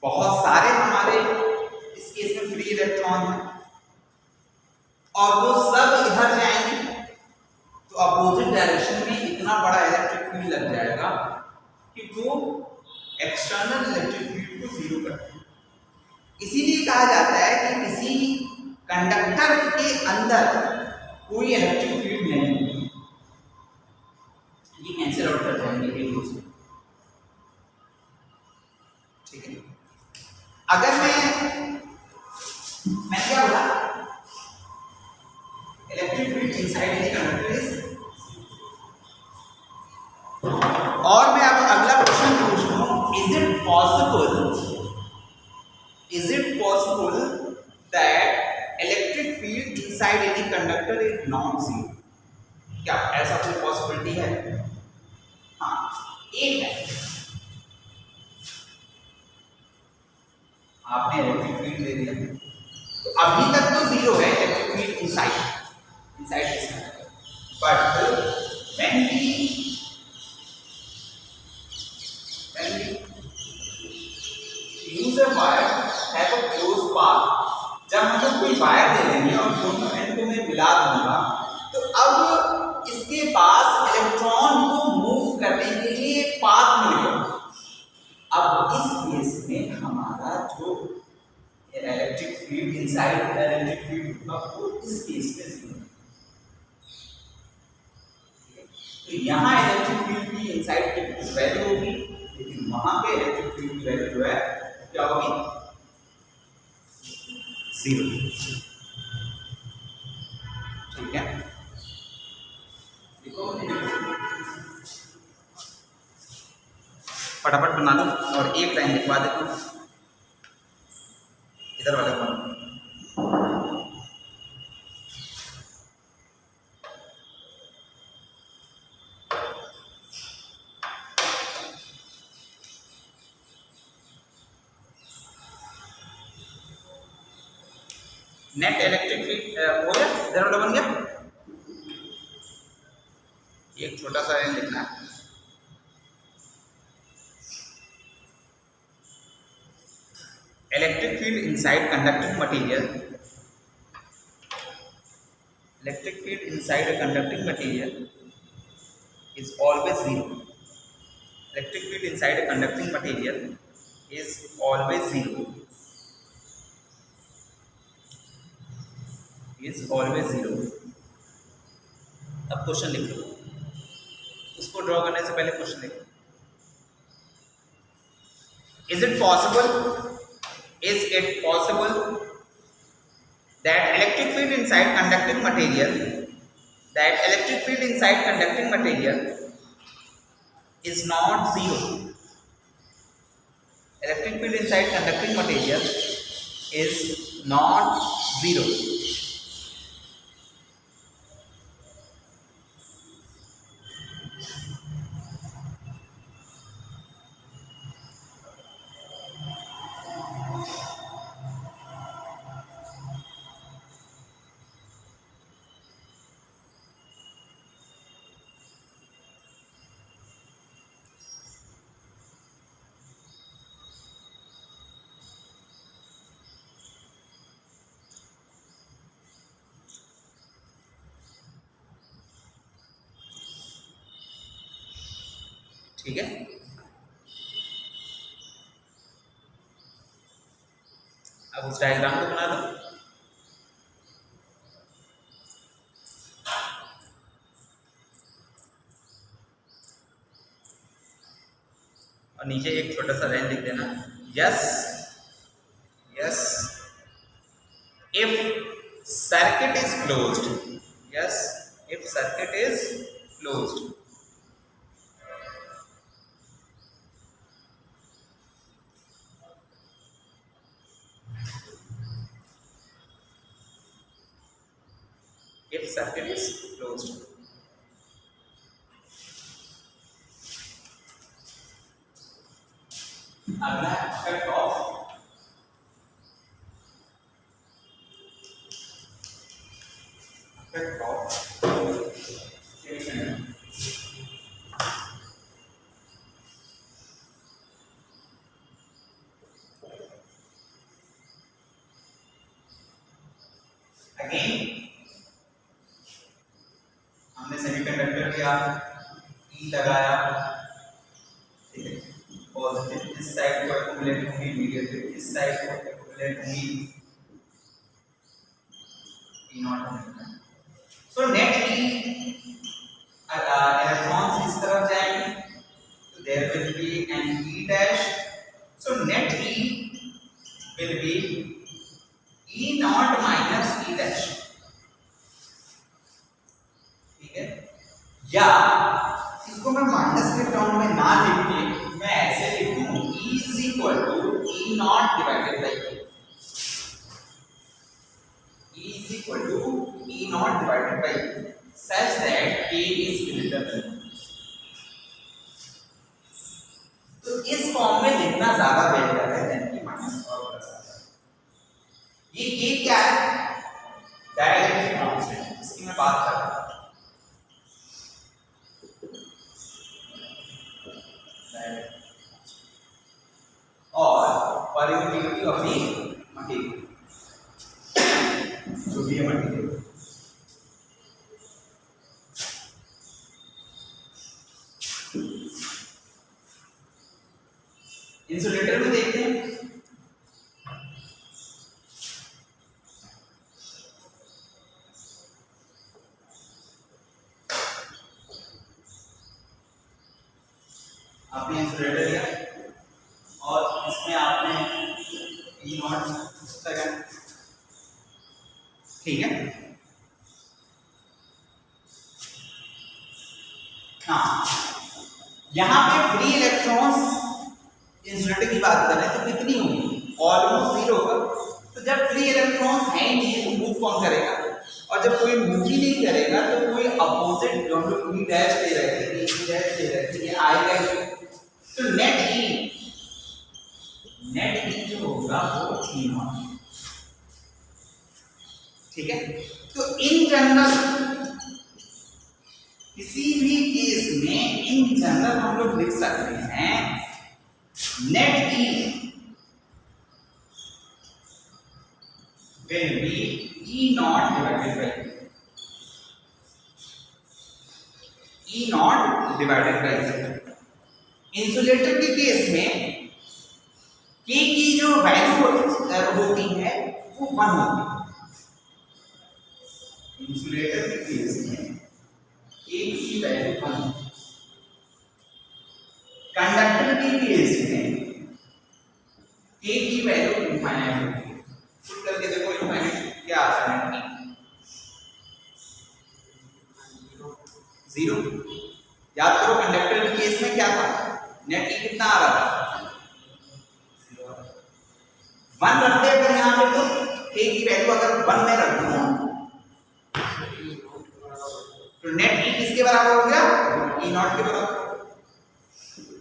बहुत सारे हमारे इस केस में फ्री इलेक्ट्रॉन है और वो सब इधर जाएंगे, तो अपोजिट डायरेक्शन में इतना बड़ा इलेक्ट्रिक फील्ड लग जाएगा कि वो एक्सटर्नल इलेक्ट्रिक फील्ड को जीरो कर देगा। इसीलिए कहा जाता है कि किसी कंडक्टर के अंदर कोई इलेक्ट्रिक फील्ड नहीं होगी, ये कैंसिल आउट कर जाएंगे एक दूसरे। ठीक है, अगर मैं क्या बोला, electric field inside any conductor is, और मैं अब अगला क्वेश्चन पूछ रहा हूं, is it possible that electric field inside any conductor is not zero? क्या ऐसा कोई पॉसिबिलिटी है? हाँ, एक है। आपने इलेक्ट्रिक फील्ड ले लिया, तो अभी तक तो जीरो है electric field inside this conductor, but when we use a wire have a close path, जब हम लोग कोई वायर दे देंगे और दोनों एंड को मैं मिला दूंगा, तो अब इसके पास इलेक्ट्रॉन को मूव करने के लिए एक पाथ मिल गया। अब इस केस में हमारा जो electric field inside electric field होगा वो इस केस में जीरो। तो यहाँ इलेक्ट्रिक फील्ड की इनसाइड की वैल्यू होगी, लेकिन वहां पे इलेक्ट्रिक फील्ड की वैल्यू जो है क्या होगी? जीरो। ठीक है, देखो फटाफट बना लो और एक लाइन लिखवा देता हूँ इधर वाले पर। नेट इलेक्ट्रिक फील्ड हो गया, इधर वाला बन गया। एक छोटा सा लाइन लिखना है, electric field inside conducting material, electric field inside a conducting material is always zero. Electric field inside a conducting material is always zero. Is always zero. अब क्वेश्चन लिख लो, उसको ड्रॉ करने से पहले क्वेश्चन लिखो। Is it possible that electric field inside conducting material is not zero? Electric field inside conducting material is not zero. ठीक है, अब उस डायग्राम को बना दो। और नीचे एक छोटा सा लाइन लिख देना, yes if circuit is closed, yes if circuit is closed, if circuit is closed. अगला effect of again हमने सेमीकंडक्टर लिया, ई लगाया, ठीक है, पॉजिटिव इस साइड को एक्यूमुलेट होंगी, नेगेटिव इस साइड को एक्यूमुलेट होंगी, ई नॉट होगा। सो नेट ई इलेक्ट्रॉन्स इस तरफ जाएंगे, तो there will be an E dash, so net E will be E nought minus E dash, या इसको मैं माइनस के टर्म में ना लिख के मैं ऐसे लिखूं, E is equal to E nought divided by K, E is equal to E nought divided by K, such that K is greater than. तो इस फॉर्म में लिखना ज्यादा बेहतर है देन कि माइनस और प्लस। ये के क्या है? डाइलेक्ट्रिक कांस्टेंट, इसकी मैं बात कर रहा हूं। और परमिटिविटी ऑफ द मटेरियल, जो भी है मटेरियल, इंसुलेटर में देखते हैं, आपने इंसुलेटर लिया और इसमें आपने ई नॉट लगाया, ठीक है। हाँ, यहाँ पे फ्री इलेक्ट्रॉन्स इंसुलेटर की बात कर रहे हैं तो कितनी होगी? ऑलमोस्ट जीरो होगा। तो जब फ्री इलेक्ट्रॉन्स है ही नहीं तो मूव कौन करेगा? और जब कोई मूव ही नहीं करेगा तो कोई अपोजिट जो हम लोग ई डैश ले रहे थे, ई डैश ले रहे थे, ये आएगा ही। तो नेट ई जो होगा वो ई नॉट, ठीक है। तो इन जनरल किसी भी केस में इन जनरल हम लोग लिख सकते हैं net E will be E naught divided by E naught divided by Z। Insulator के केस में K की जो वैल्यू होती है वो 1 होती है। इंसुलेटर के केस में K की वैल्यू 1 होती है। कंडक्टर के केस में K की वैल्यू इनफाइनाइट होती है। करके देखो इनफाइनाइट क्या आता है, 0। याद करो कंडक्टर के केस में क्या था, नेट ई कितना आ रहा था, 1 रख दे अगर यहाँ पे, तो K की वैल्यू अगर 1 में रख दूं तो नेट ई किसके बराबर हो गया, E नॉट के बराबर।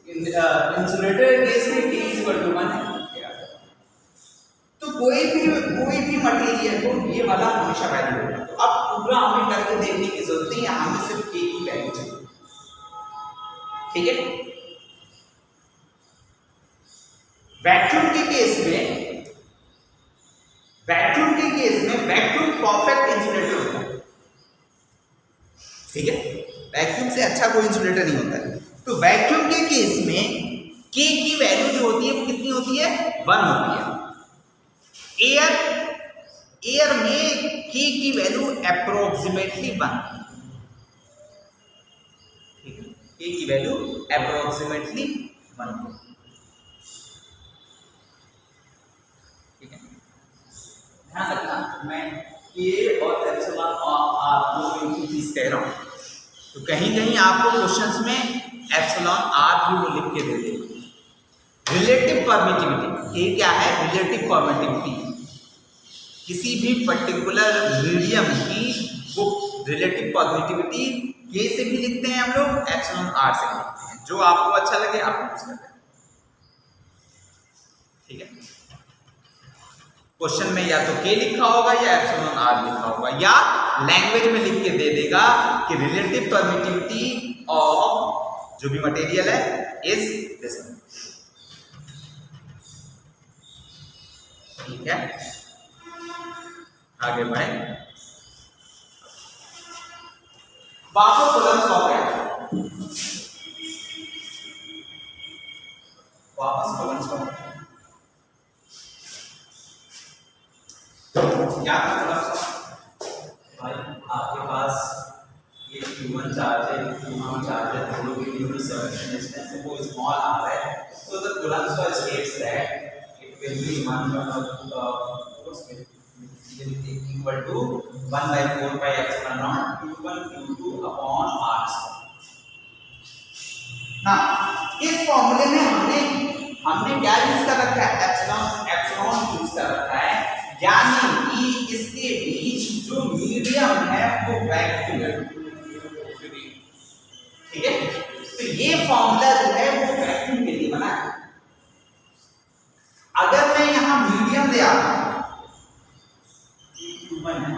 इंसुलेटर के केस में K = 1 है। तो कोई भी मटेरियल को ये वाला हमेशा वैल्यू होगा। तो अब पूरा हमें करके देखने की जरूरत नहीं है, हमें सिर्फ K की वैल्यू चाहिए, ठीक है। वैक्यूम के केस में वैक्यूम परफेक्ट इंसुलेटर होता है, ठीक है। वैक्यूम से अच्छा कोई इंसुलेटर नहीं होता है। तो वैक्यूम के केस में K की वैल्यू जो होती है वो कितनी होती है, 1 होती है। एयर में K की वैल्यू अप्रोक्सीमेटली 1, ठीक है। K की वैल्यू अप्रोक्सीमेटली 1, ठीक है। ध्यान रखना मैं K और एप्सिलॉन आर दो एक ही चीज कह रहा हूं, तो कहीं आपको क्वेश्चंस में एप्सिलॉन आर भी वो लिख के दे देगा। रिलेटिव परमिटिविटी, K क्या है, रिलेटिव परमिटिविटी, किसी भी पर्टिकुलर मीडियम की वो रिलेटिव परमिटिविटी K से भी लिखते हैं हम लोग, एप्सिलॉन आर से भी लिखते हैं, जो आपको अच्छा लगे आप यूज करें, ठीक है। क्वेश्चन में या तो K लिखा होगा या एप्सिलॉन आर लिखा होगा, या लैंग्वेज में लिख के दे देगा कि रिलेटिव परमिटिविटी ऑफ जो भी मटेरियल है इज दिस, ठीक है। आगे बढ़े, वापस कूलम्ब्स लॉ पे वापस कूलम्ब्स लॉ क्या भाई, आपके पास ये Q1 चार्ज है, Q2 चार्ज है, दोनों के बीच में सर्कुलेशन डिस्टेंस है वो स्मॉल आ रहा है, so the Coulomb's law states that it will be 1 equal to 1/4 pi epsilon naught Q1 Q2 upon R square। ना इस फॉर्मूले में हमने क्या यूज कर रखा है, एप्सिलॉन यूज कर रखा है, यानी कि इसके बीच जो मीडियम है वो वैक्यूम है, ठीक है। तो ये फॉर्मूला जो है वो वैक्यूम के लिए बना है। अगर मैं यहां मीडियम ले आता हूं, Q1 है,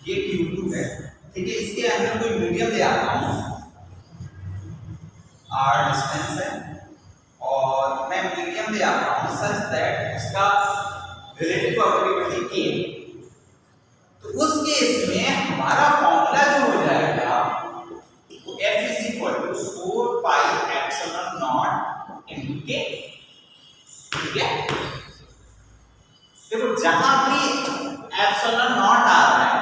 ये Q2 है, ठीक है, इसके अंदर कोई मीडियम ले आता हूं, R डिस्टेंस है, और मैं मीडियम ले आता हूं सच दैट उसका रिलेटिव परमिटिविटी K, तो उस केस में हमारा फॉर्मूला जो हो जाएगा वो F = 4 pi epsilon naught into K, ठीक है। देखो जहां भी एप्सिलॉन नॉट आ रहा है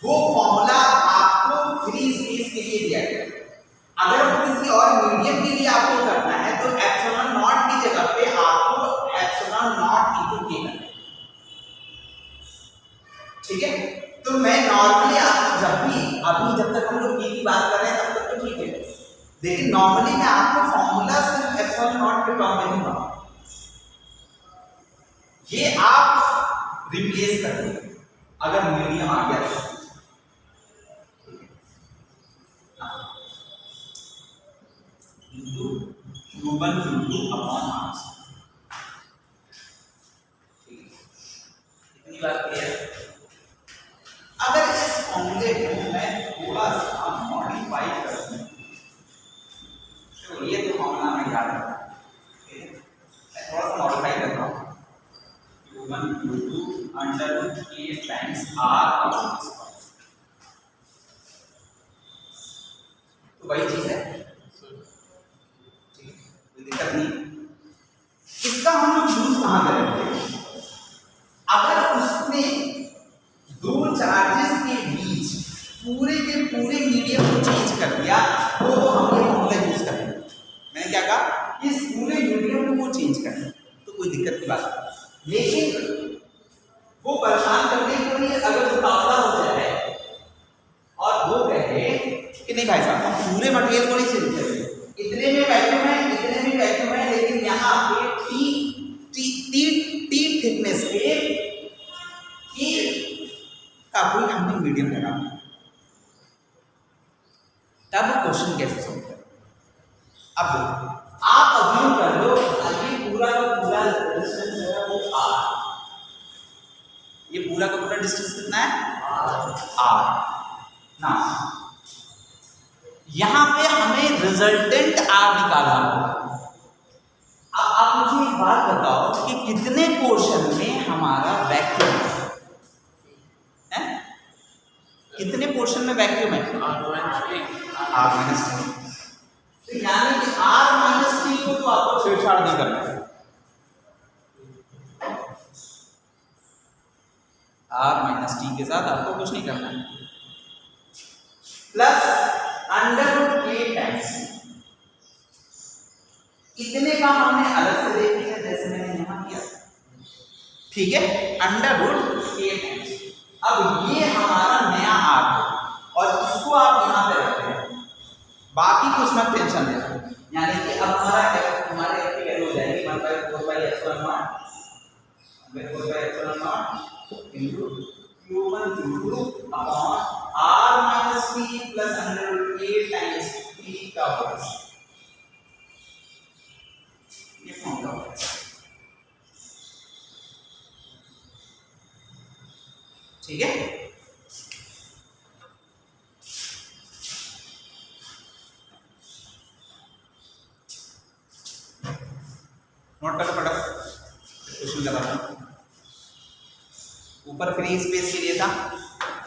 वो फॉर्मूला आपको फ्री स्पेस के लिए दिया गया है। अगर वो किसी और मीडियम के लिए आपको करना है तो एप्सिलॉन नॉट की जगह पे आपको एप्सिलॉन नॉट इनटू K करना है, ठीक है। तो मैं नॉर्मली आपको जब तक हम लोग K की बात कर रहे हैं तब तक तो ठीक है, लेकिन नॉर्मली मैं आपको फॉर्मूला सिर्फ एप्सिलॉन नॉट के टर्म में दूंगा, ये आप रिप्लेस कर देंगे अगर मीडियम आ गया तो, Q1 Q2 upon R, इतनी बात क्लियर। बस आप मॉडिफाई करते हैं। तो ये तो फॉर्मूला मैं याद रखा, ठीक है। मैं थोड़ा सा मॉडिफाई कर रहा हूँ, Q1 Q2 under root k times r upon square, तो वही चीज है, ठीक है, कोई दिक्कत नहीं। इसका हम लोग यूज कहाँ करेंगे? अगर उसमें दो चार्जेस के बीच पूरे के पूरे मीडियम को चेंज कर दिया तो हम ये फॉर्मूला यूज करेंगे। मैंने क्या कहा? इस पूरे मीडियम को चेंज करें तो कोई दिक्कत की बात नहीं, लेकिन वो परेशान करने के लिए अगर मुकाबला हो जाए और वो कहे कि नहीं भाई साहब हम पूरे मटेरियल को नहीं चेंज करेंगे, इतने में वैक्यूम है, इतने में वैक्यूम है, लेकिन यहाँ पे टी थिकनेस पे टी का कोई हमने मीडियम लगा, तब क्वेश्चन कैसे सॉल्व करें? अब देखो, आप अज्यूम कर लो ये पूरा का पूरा डिस्टेंस जो है वो r, ये पूरा का पूरा डिस्टेंस कितना है? r। ना यहां पे हमें रिजल्टेंट r निकालना होगा। अब आप मुझे एक बात बताओ कि कितने पोर्शन में हमारा वैक्यूम है? कितने पोर्शन में वैक्यूम है? r minus T. तो यानी कि r माइनस टी को तो आपको छेड़छाड़ नहीं करना है, r माइनस टी के साथ आपको कुछ नहीं करना है, plus under root k times इतने का हमने अलग से देख लिया जैसे मैंने यहां किया, ठीक है, अंडर रूट k टाइम्स। अब ये हमारा नया r है और इसको आप यहां पे रखते हैं, बाकी कुछ मत टेंशन लेना, यानी कि अब हमारे f की वैल्यू हो जाएगी 1/4 into Q1 Q2 upon r minus t plus under root k times t का वर्ग, ये फॉर्मूला होगा, ठीक है। नोट कर फटाफट, क्वेश्चन कर रहा हूं। ऊपर फ्री स्पेस के लिए था,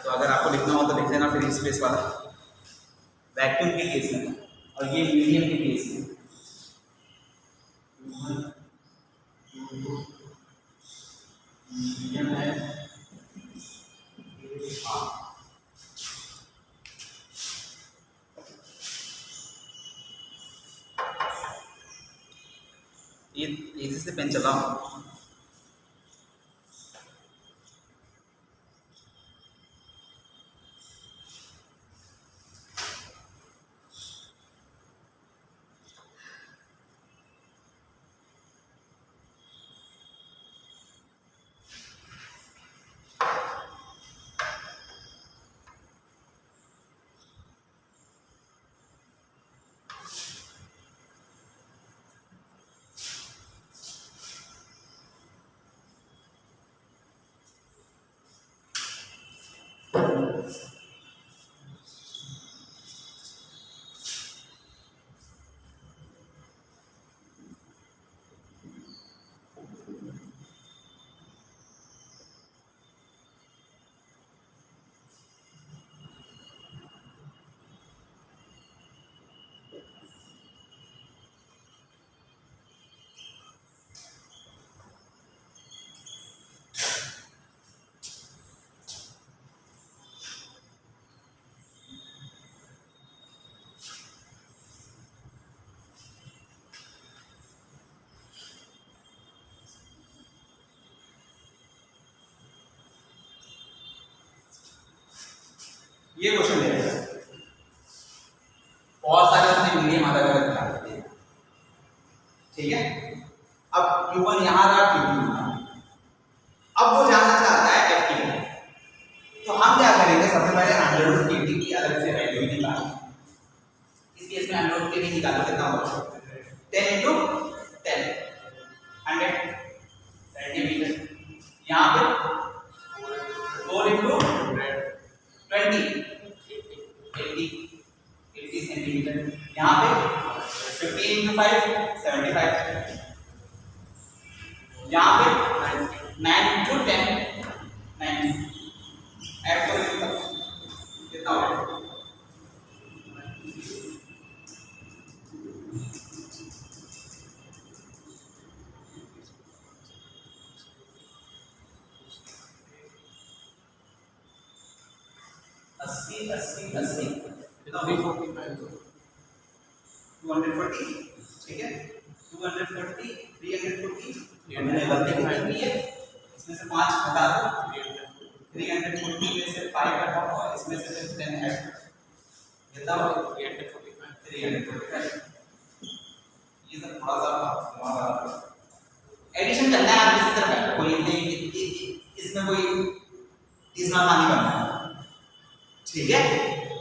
तो अगर आपको लिखना हो तो लिख देना फ्री स्पेस वाला, वैक्यूम के केस में, और ये मीडियम के केस में। मीडियम है ये इसी से पेन चलाओ। ये क्वेश्चन दे रहे हैं, बहुत सारे उसने मीडियम अलग अलग बना दिए, ठीक है। अब Q1 यहाँ रहा, Q2 यहाँ, अब वो जानना चाहता है F की वैल्यू, तो हम क्या करेंगे, सबसे पहले अंडर रूट KT की अलग से वैल्यू निकालेंगे। इस केस में अंडर रूट KT निकालो, कितना होगा 10 into 10 100 सेंटीमीटर, यहाँ पे 4 into 20 80 80 सेंटीमीटर। यहाँ पे 50 into 5 75। यहाँ पे 9 into 10 90। ऐड करो कितना होगा? अस्सी अस्सी अस्सी कितना होगा? 240। ठीक है, 240 340। मैंने गलती की है, इसमें से 5 हटा दो। 340 में से 5 हटाओ और इसमें से 10 ऐड करो। कितना होगा? 345। ये सब थोड़ा सा एडिशन करना है। आप इसी तरह कोई इसमें कोई इसमें पानी बनना है। ठीक है,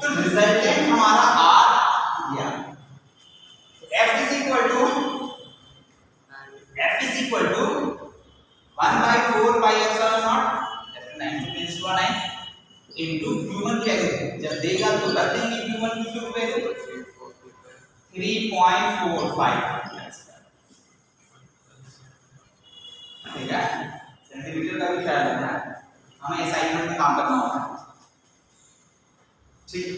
तो रिजल्टेंट हमारा आर दिया। F is equal to 1/4 pi epsilon naught F9 into Q1 की वैल्यू जब देगा तो कर देंगे Q1 की वैल्यू 3.45। ठीक है, सेंटीमीटर का भी ख्याल रखना है, हमें असाइनमेंट में काम करना होगा। ठीक,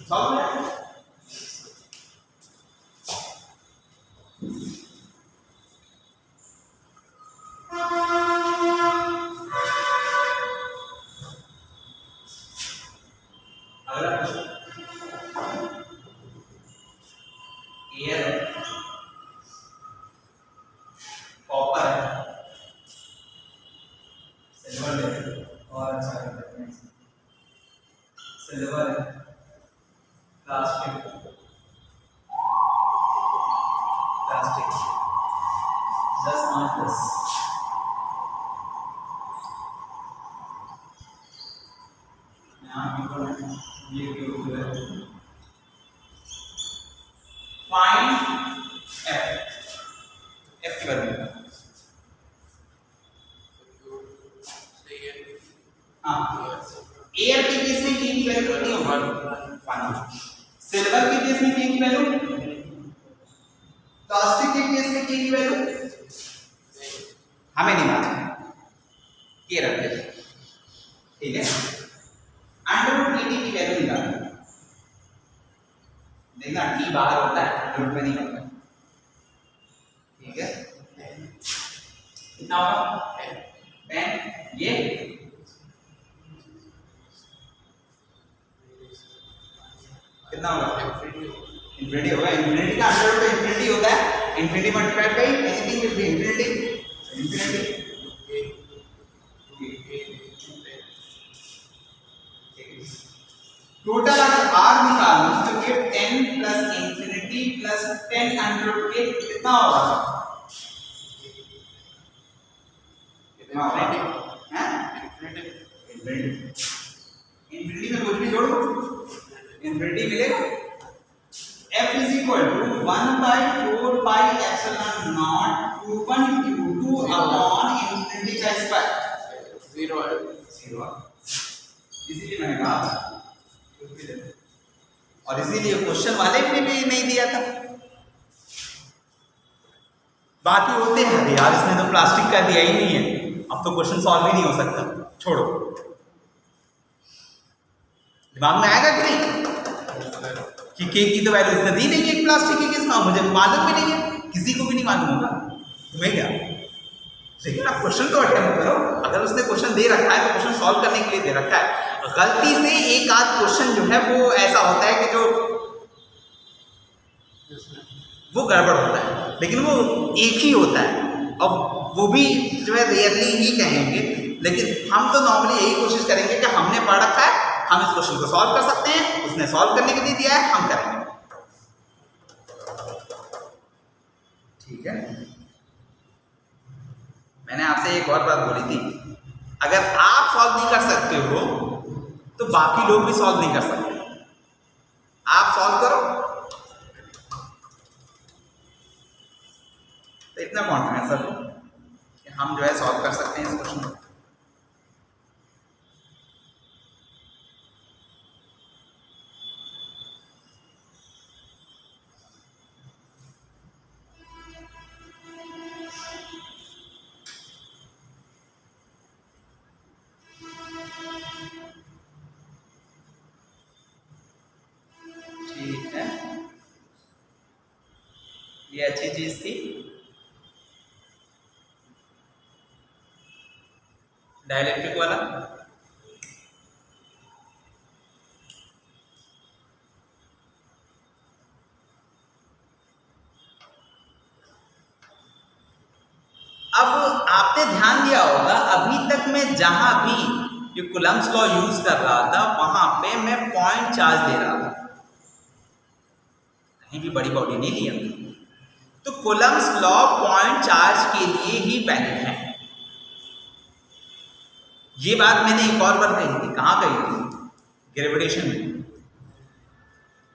सॉल्व करें। एयर कॉपर सिल्वर और अच्छा करते हैं सिल्वर प्लास्टिक 10 फाइंड एफ की वैल्यू। एयर के केस में के की वैल्यू कितनी होगी? सिल्वर के केस में के की वैल्यू, प्लास्टिक के केस में के की वैल्यू हमें नहीं मालूम, के रखते हैं। ठीक है, अंडर रूट की वैल्यू निकालना। देखना टी बाहर होता है, रूट में नहीं होता। ठीक है, कितना होगा? 10। ये कितना होगा? इंफिनिटी होगा। इंफिनिटी का अंडर रूट इंफिनिटी होता है। Infinity multiplied by anything will be infinity. Infinity total अगर r निकालूं तो ये 10 plus infinity plus 10 under root के कितना होगा? कितना होगा? हैं? इंफिनिटी में कुछ भी जोड़ो, इंफिनिटी मिलेगा। f is equal to 1/4 pi epsilon naught Q1 Q2 upon infinity का स्क्वायर 0। इसीलिए मैंने कहा, और इसीलिए क्वेश्चन वाले ने भी नहीं दिया था। बाकी होते हैं यार, इसने तो प्लास्टिक का दिया ही नहीं है, अब तो क्वेश्चन सॉल्व ही नहीं हो सकता। छोड़ो, दिमाग में आएगा कि नहीं कि के की तो वैल्यू इसने दी नहीं है प्लास्टिक के केस में, मुझे मालूम भी नहीं है, किसी को भी नहीं मालूम होगा, तुम्हें क्या। लेकिन आप क्वेश्चन तो अटेम्प्ट करो। अगर उसने क्वेश्चन दे रखा है तो क्वेश्चन सॉल्व करने के लिए दे रखा है। गलती से एक आध क्वेश्चन जो है वो ऐसा होता है कि जो वो गड़बड़ होता है, लेकिन वो एक ही होता है, और वो भी जो है रेयरली ही कहेंगे। लेकिन हम तो नॉर्मली यही कोशिश करेंगे कि हमने पढ़ रखा है, हम इस क्वेश्चन को सॉल्व कर सकते हैं, उसने सॉल्व करने के लिए दिया है, हम करेंगे। ठीक है, मैंने आपसे एक और बात बोली थी, अगर आप सॉल्व नहीं कर सकते हो तो बाकी लोग भी सॉल्व नहीं कर सकते। आप सॉल्व करो तो इतना कॉन्फिडेंस रखो कि हम जो है सॉल्व कर सकते हैं इस क्वेश्चन को। ये अच्छी चीज थी। डाइलेक्ट्रिक वाला अब आपने ध्यान दिया होगा, अभी तक मैं जहां भी ये कूलम्ब्स लॉ यूज कर रहा था वहां पे मैं पॉइंट चार्ज ले रहा था, कहीं भी बड़ी बॉडी नहीं लिया। तो कूलम्ब्स लॉ पॉइंट चार्ज के लिए ही वैलिड है। ये बात मैंने एक और बार कही थी, कहां कही थी? ग्रेविटेशन में।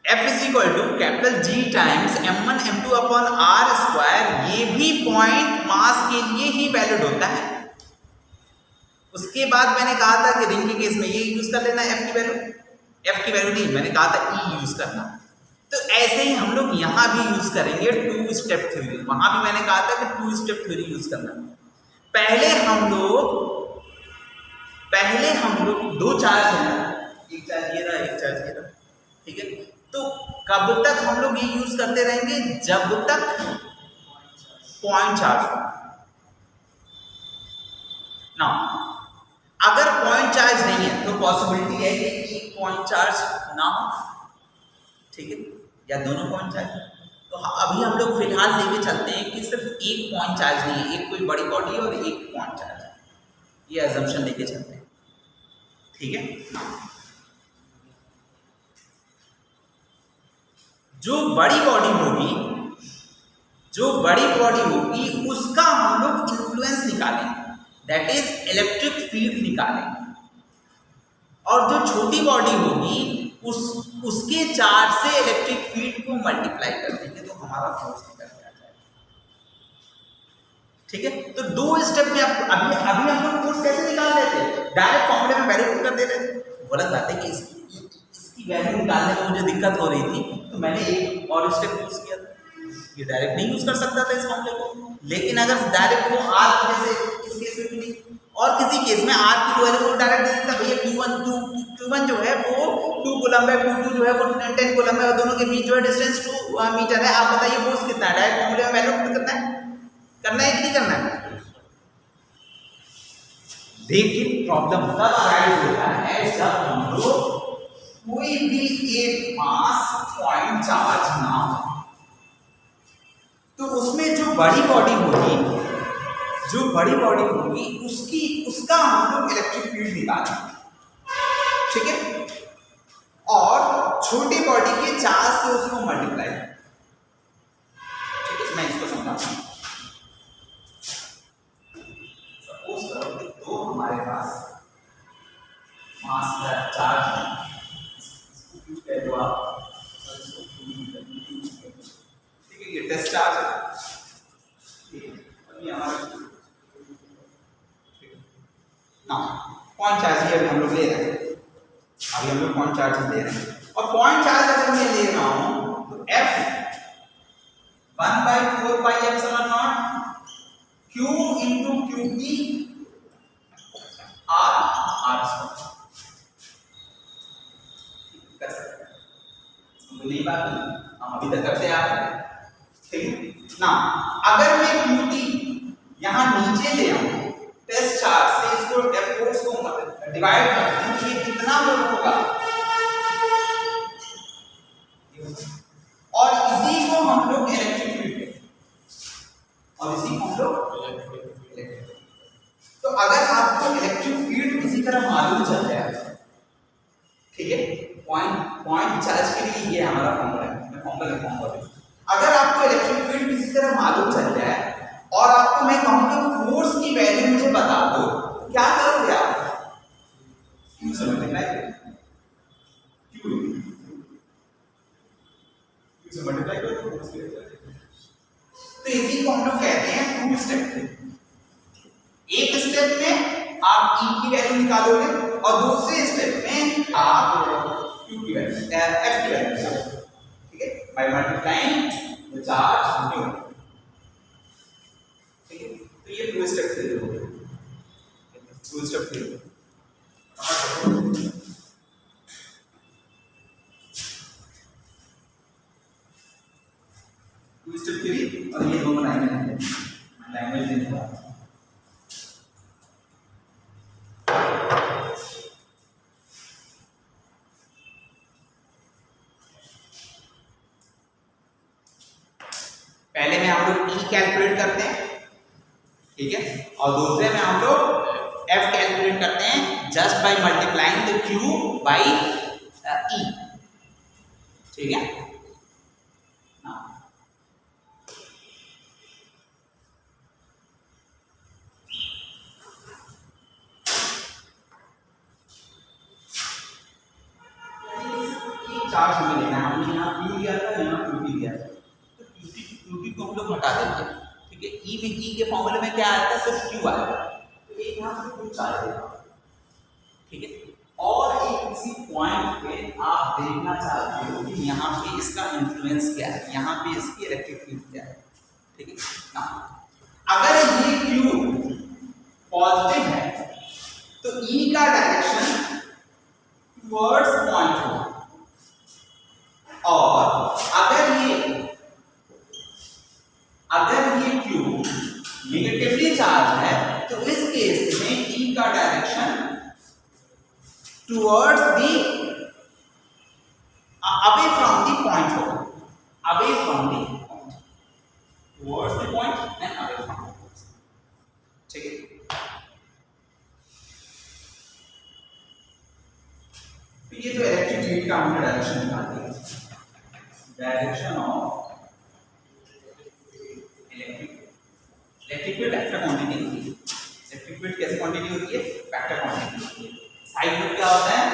F is equal to capital G times m1 m2 upon r square, ये भी पॉइंट मास के लिए ही वैलिड होता है। उसके बाद मैंने कहा था कि रिंग के केस में ये यूज कर लेना F की वैल्यू, F की वैल्यू नहीं, मैंने कहा था E यूज करना। तो ऐसे ही हम लोग यहाँ भी यूज करेंगे टू स्टेप थ्योरी। वहां भी मैंने कहा था कि टू स्टेप थ्योरी यूज करना। पहले हम लोग दो चार्ज है ना, एक चार्ज ये रहा, एक चार्ज ये रहा, ठीक है। तो कब तक हम लोग ये यूज करते रहेंगे? जब तक पॉइंट चार्ज हो ना। अगर पॉइंट चार्ज नहीं है तो पॉसिबिलिटी है कि एक पॉइंट चार्ज ना हो, ठीक है, या दोनों पॉइंट चार्ज। तो अभी हम लोग फिलहाल लेके चलते हैं कि सिर्फ एक पॉइंट चार्ज नहीं है, एक कोई बड़ी बॉडी और एक पॉइंट चार्ज है, ये अजम्पशन लेके चलते हैं, ठीक है। जो बड़ी बॉडी होगी उसका हम लोग इन्फ्लुएंस निकालेंगे, दैट इज इलेक्ट्रिक फील्ड निकालेंगे। और जो छोटी बॉडी होगी उसके चार्ज से इलेक्ट्रिक फील्ड को मल्टीप्लाई कर देंगे, तो हमारा फोर्स निकल के आ जाएगा, ठीक है। तो दो स्टेप में अभी हम लोग फोर्स कैसे निकाल रहे थे? डायरेक्ट फॉर्मूले में वैल्यू पुट कर दे रहे थे। गलत बात है कि इसकी वैल्यू निकालने में मुझे दिक्कत हो रही थी, तो मैंने एक और स्टेप यूज किया था। ये डायरेक्ट नहीं यूज कर सकता था इस फॉर्मूले को, लेकिन अगर डायरेक्ट वो आर की जैसे इस केस में भी नहीं, और किसी केस में आर की वैल्यू को डायरेक्ट दे देता, भैया Q1 जो है वो 2 कूलम्ब है, Q2 जो है वो 10 कूलम्ब है, और दोनों के बीच जो है डिस्टेंस 2 मीटर है। आप बताइए फोर्स कितना है? डायरेक्ट फॉर्मूले में वैल्यू पुट करना है कि नहीं करना है? लेकिन प्रॉब्लम तब अराइज होता है जब हम लोग कोई भी एक मास पॉइंट चार्ज ना हो। तो उसमें जो बड़ी बॉडी होगी उसका हम लोग इलेक्ट्रिक फील्ड निकालेंगे, ठीक है, और छोटी बॉडी के चार्ज से उसको मल्टीप्लाई, ठीक है। मैं इसको समझाता हूं। सपोज करो कि दो हमारे पास मास का चार्ज है, इसको कह दो आप, ठीक है, ये टेस्ट चार्ज है, अभी हमारे ना पॉइंट चार्ज ही अभी हम लोग ले रहे हैं, अभी हम लोग पॉइंट चार्ज ले रहे हैं। और पॉइंट चार्ज अगर मैं ले रहा हूं तो F 1/4πε0 Q into QP R square कर सकते हैं। नहीं बात हम अभी तक करते आ रहे हैं, ठीक ना। अगर मैं QT यहां नीचे ले आऊं टेस्ट चार्ज से, इसको F फोर्स को डिवाइड कर दूं, ये कितना वोल्ट होगा? और इसी को हम लोग इलेक्ट्रिक फील्ड, और इसी को हम लोग इलेक्ट्रिक। तो अगर आपको इलेक्ट्रिक फील्ड इसी तरह मालूम चल जाए, ठीक है, पॉइंट चार्ज के लिए ये हमारा फॉर्मूला है, मैं फॉर्मूला लिखूंगा। अगर आपको इलेक्ट्रिक फील्ड किसी तरह मालूम चल जाए और आपको मैं कहूंगा फोर्स की वैल्यू मुझे बता दो, क्या करोगे आप? Q से मल्टीप्लाई करोगे, Q से मल्टीप्लाई करोगे फोर्स की वैल्यू। तो इसी को हम लोग कहते हैं टू स्टेप। एक स्टेप में आप E की वैल्यू निकालोगे और दूसरे स्टेप में आप Q की वैल्यू, F की वैल्यू निकालोगे, ठीक है, by multiplying the charge new, ठीक है। तो ये टू स्टेप थ्योरी हो गया, two step theory. Two step theory और ये दोनों लैंग्वेज देने का। पहले में हम लोग ई कैलकुलेट करते हैं, ठीक है, और दूसरे में हम लोग एफ कैलकुलेट करते हैं just by multiplying the Q by E, ठीक है। चार्ज हमें लेना है, हमने यहाँ क्यू लिया था, यहाँ क्यू लिया था, तो क्यू को हम लोग हटा देते हैं, ठीक है। ई में ई के फॉर्मूले में क्या आया था, सिर्फ क्यू आया था, तो एक यहाँ से क्यू चार्ज देगा, ठीक है। और एक किसी पॉइंट पे आप देखना चाहते हो कि यहाँ पे इसका इन्फ्लुएंस क्या है, यहाँ पे इसकी इलेक्ट्रिक फील्ड क्या है, ठीक है ना। अगर ये क्यू पॉजिटिव है तो ई का डायरेक्शन टुवर्ड्स पॉइंट होगा, और अगर ये क्यू नेगेटिवली चार्ज है तो इस केस में ई का direction towards the away from the point होगा, away from the point, towards the point and away from the point, ठीक है। तो ये जो इलेक्ट्रिक फील्ड का हमने डायरेक्शन निकाल दिया, direction of electric field vector quantity होती है। इलेक्ट्रिक फील्ड कैसी क्वांटिटी होती है, वेक्टर क्वांटिटी होती है। साइड में क्या होता है,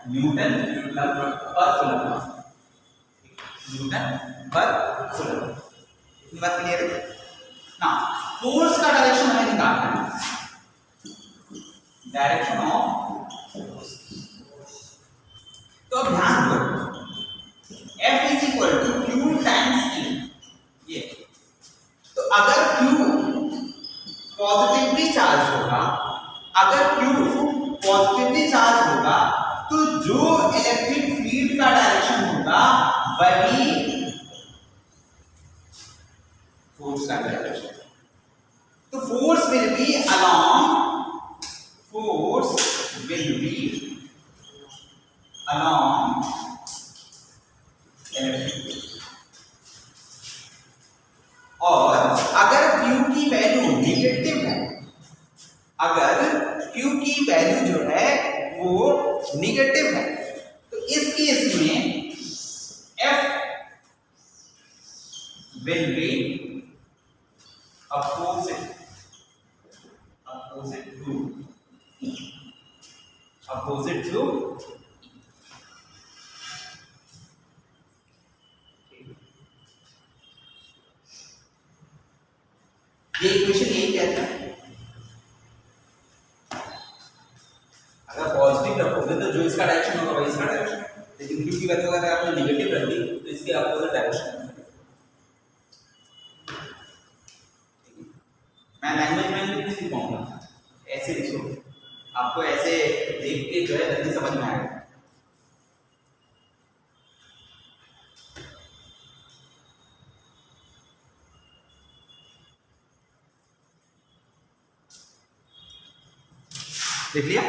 न्यूटन पर कूलम, न्यूटन पर कूलम, इतनी बात क्लियर है ना। फोर्स का डायरेक्शन हमें निकालना है, डायरेक्शन ऑफ फोर्स। तो अब ध्यान दो, F is equal to Q times E, ये तो अगर Q पॉजिटिवली चार्ज होगा, अगर Q पॉजिटिवली चार्ज होगा तो जो इलेक्ट्रिक फील्ड का डायरेक्शन होगा वही फोर्स का डायरेक्शन, तो force will be along electric field. और अगर Q की वैल्यू नेगेटिव है, अगर Q की वैल्यू जो है वो नेगेटिव है, तो इस केस में F will be opposite to ये इक्वेशन यही कहता है। अगर पॉजिटिव रखोगे तो जो इसका डायरेक्शन होगा वही इसका डायरेक्शन, लेकिन Q की वैल्यू अगर आपने नेगेटिव रख दी तो इसके अपोजिट डायरेक्शन। मैं लैंग्वेज में नहीं सिखाऊंगा, ऐसे लिखो, आपको ऐसे देख के जो है जल्दी समझ में आएगा। देख लिया?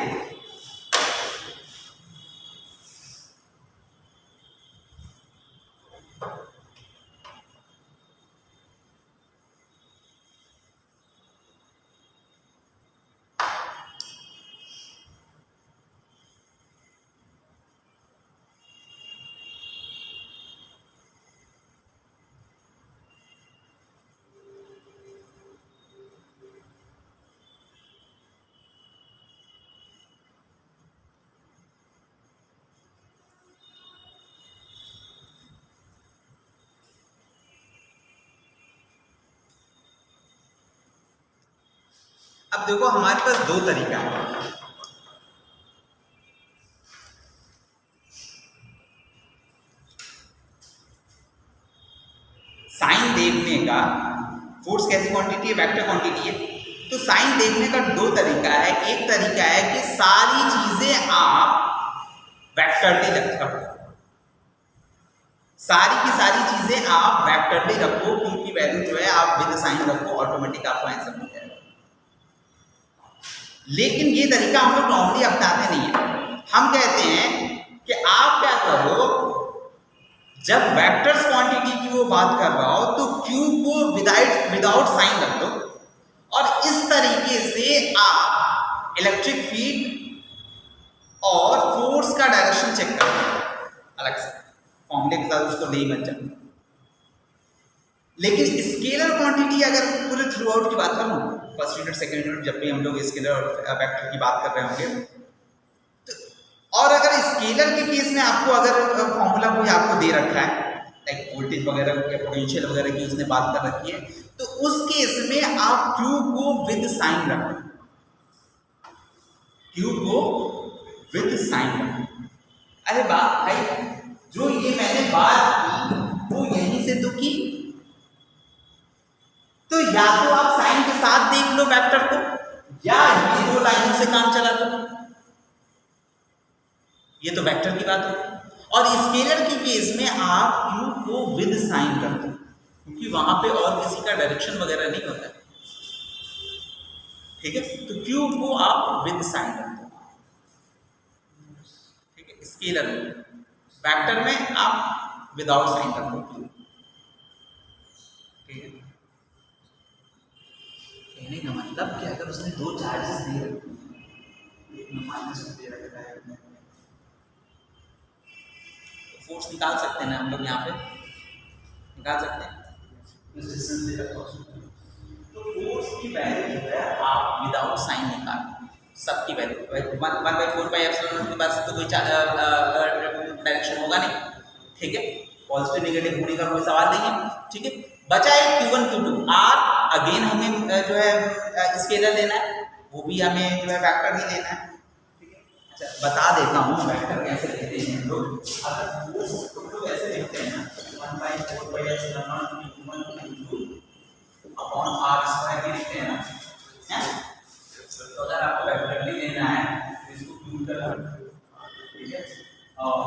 अब देखो हमारे पास दो तरीका है। साइन देखने का, फोर्स कैसी क्वांटिटी है, वेक्टर क्वांटिटी है, तो साइन देखने का दो तरीका है। एक तरीका है कि सारी चीजें आप वेक्टरली रखो, सारी की सारी चीजें आप वेक्टरली रखो, Q की वैल्यू जो है आप विद साइन रखो, ऑटोमेटिक आपको आंसर मिल जाएगा। लेकिन ये तरीका हम लोग नॉर्मली अपनाते नहीं है। हम कहते हैं कि आप क्या करो, जब वेक्टर्स क्वांटिटी की वो बात कर रहा हो तो Q को विदाउट साइन रख दो, और इस तरीके से आप इलेक्ट्रिक फील्ड और फोर्स का डायरेक्शन चेक करो अलग से, फॉर्मूले के साथ उसको नहीं मत जाओ। लेकिन स्केलर क्वांटिटी अगर पूरे थ्रू आउट की बात करूं, फर्स्ट यूनिट सेकंड यूनिट जब भी हम लोग स्केलर और वेक्टर की बात कर रहे होंगे, तो और अगर स्केलर के केस में आपको अगर फॉर्मूला कोई आपको दे रखा है लाइक वोल्टेज वगैरह या पोटेंशियल वगैरह की उसने बात कर रखी है, तो उस केस में आप Q को विद साइन रखें, Q को विद साइन रखें। अरे बात भाई, जो ये मैंने बात की वो यहीं से तो की, तो या तो आप साइन के साथ देख लो वेक्टर को, या ये दो लाइनों से काम चला लो। ये तो वेक्टर की बात है। और स्केलर के केस में आप Q को विद साइन कर दो, क्योंकि वहां पे और किसी का डायरेक्शन वगैरह नहीं होता है, ठीक है। तो Q को आप विद साइन कर दो, ठीक है। स्केलर में, वेक्टर में आप विदाउट साइन कर दो, ठीक है। कहने का मतलब कि अगर उसने दो चार्जेस दे रखे, एक में माइनस दे रखा है, तो फोर्स निकाल सकते हैं ना हम लोग, यहाँ पे निकाल सकते हैं, रेजिस्टेंस दे रखा है, तो फोर्स की वैल्यू जो है आप विदाउट साइन निकाल, सबकी वैल्यू 1/4 के पास तो कोई डायरेक्शन होगा नहीं, ठीक है। पॉजिटिव नेगेटिव होने का कोई सवाल नहीं है, ठीक है। बचा है Q1 Q2 R, अगेन हमें जो है स्केलर लेना है, वो भी हमें जो है वेक्टर ही लेना है, ठीक है। अच्छा बता देता हूँ वेक्टर कैसे लेते हैं हम लोग। अगर फोर्स को लोग ऐसे लिखते हैं ना, 1/4 Q1 Q2 अपॉन R² भी लिखते हैं ना, तो अगर आपको वेक्टर लेना है तो इसको Q कर लो, ठीक है, और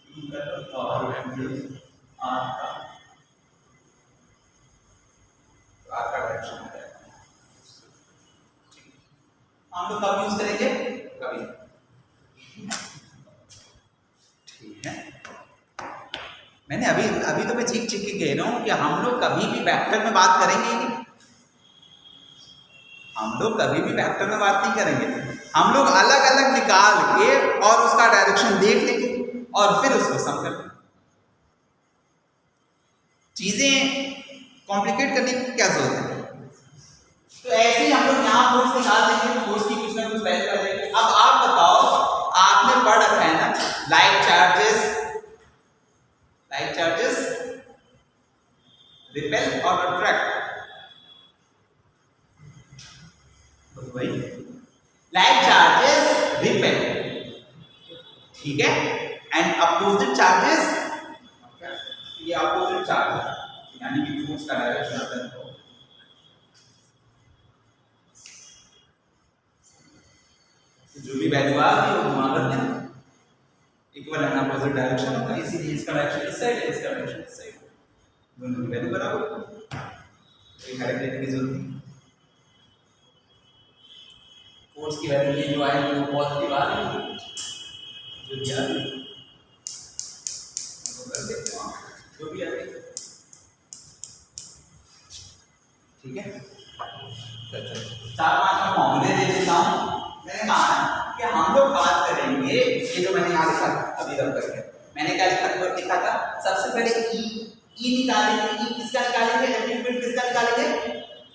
Q कर लो और R का डायरेक्शन है, ठीक है। हम लोग कब यूज करेंगे, कभी, ठीक है। मैंने अभी तो मैं चीख के कह रहा हूं कि हम लोग कभी भी वेक्टर में बात करेंगे ही नहीं, हम लोग कभी भी वेक्टर में बात नहीं करेंगे। हम लोग अलग अलग निकाल के और उसका डायरेक्शन देख लेंगे और फिर उसको सम कर लेंगे। चीजें कॉम्प्लिकेट करने की क्या जरूरत है। तो ऐसे ही हम लोग यहाँ फोर्स निकाल देंगे, फोर्स की कुछ ना कुछ वैल्यू कर देंगे। अब आप बताओ, आपने पढ़ रखा है ना लाइक चार्जेस रिपेल और अट्रैक्ट, तो भाई लाइक चार्जेस रिपेल, ठीक है, एंड अपोजिट चार्जेस, ये अपोजिट चार्ज यानी कि फोर्स का डायरेक्शन होता है, जो भी वैल्यू आ रही है वो घुमा कर देना, इक्वल एंड अपोजिट डायरेक्शन होगा, इसीलिए इसका डायरेक्शन इस साइड है, इसका डायरेक्शन इस साइड है, दोनों की वैल्यू बराबर है, कोई हेडेक लेने की जरूरत नहीं। फोर्स की वैल्यू ये जो आएगी वो पॉजिटिव आ रही है, जो भी आ रही है वो कर देते हैं, जो भी आ रही है, ठीक है। चार पांच फॉर्मूले दे देता हूँ। मैंने कहा कि हम लोग बात करेंगे, ये जो मैंने यहाँ लिखा अभी रब करके, मैंने क्या लिखा था, सबसे पहले ई निकालेंगे, ई किसका निकालेंगे, इलेक्ट्रिक फील्ड किसका निकालेंगे,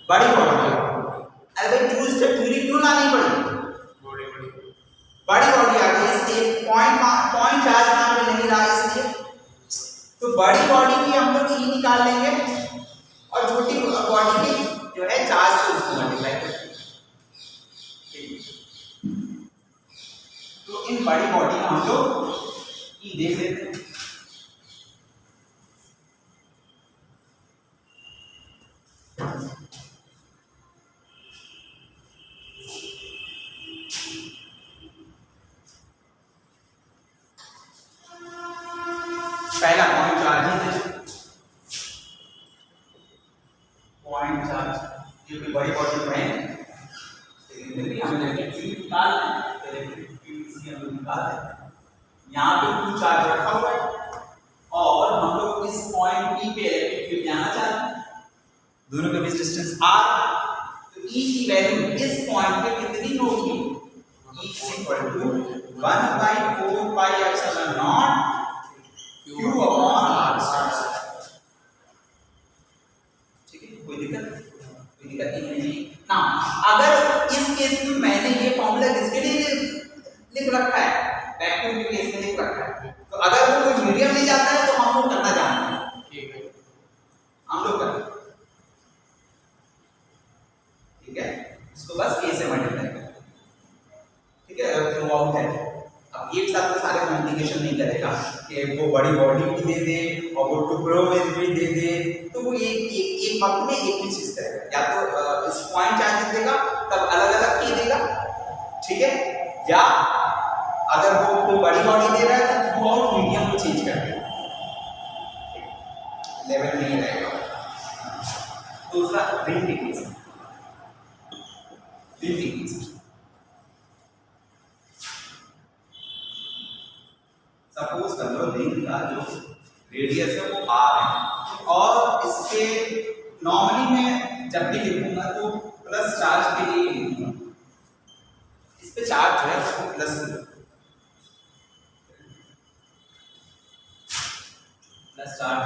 बड़ी बॉडी का। अरे भाई टू स्टेप थ्योरी क्यों लानी पड़ी, बड़ी बॉडी आ गई, इसलिए पॉइंट चार्ज यहाँ पे नहीं रहा, इसलिए तो बड़ी बॉडी की हम लोग ई निकाल लेंगे और छोटी बॉडी की जो है चार्ज से उसको मल्टीप्लाई करेंगे। तो इन बड़ी बॉडी का हम लोग ई देख लेते हैं। पहला पॉइंट चार्ज ही है, पॉइंट चार्ज क्योंकि बड़ी बॉडी में हमें इलेक्ट्रिक फील्ड निकालना है, इलेक्ट्रिक फील्ड से हम निकाल दें। यहाँ पे कुछ चार्ज रखा हुआ है और हम लोग इस पॉइंट P पे इलेक्ट्रिक फील्ड जाना चाहते हैं, दोनों के बीच डिस्टेंस r, तो E की वैल्यू इस पॉइंट पे कितनी होगी? E equal to 1/4 pi epsilon naught q upon r। ठीक है, कोई दिक्कत नहीं ना। अगर इस केस में मैंने ये फॉर्मूला किसके लिए लिख रखा है, वैक्यूम के केस में लिख रखा है, तो अगर वो कोई मीडियम ले जाता है तो हम लोग करना जानते हैं, ठीक है, हम लोग करते हैं, ठीक है, इसको बस a से मल्टीप्लाई करें, ठीक है, थ्रू आउट है। अब एक साथ तो सारे मल्टीप्लिकेशन नहीं करेगा कि वो बड़ी बॉडी भी दे दे और वो टुकड़ों में भी दे दे, तो वो एक वक्त में एक ही चीज करेगा, या तो इस पॉइंट चार्ज देगा तब अलग अलग की देगा, ठीक है, या अगर वो कोई बड़ी बॉडी दे रहा है तो थ्रू आउट मीडियम को चेंज कर देगा, लेवल नहीं रहेगा। दूसरा रिंग के केस, रिंग के केस सपोज कर लो रिंग का जो रेडियस है वो r है और इसके नॉर्मली मैं जब भी लिखूंगा तो प्लस चार्ज के लिए लिखूंगा, इस पे चार्ज जो है वो प्लस चार्ज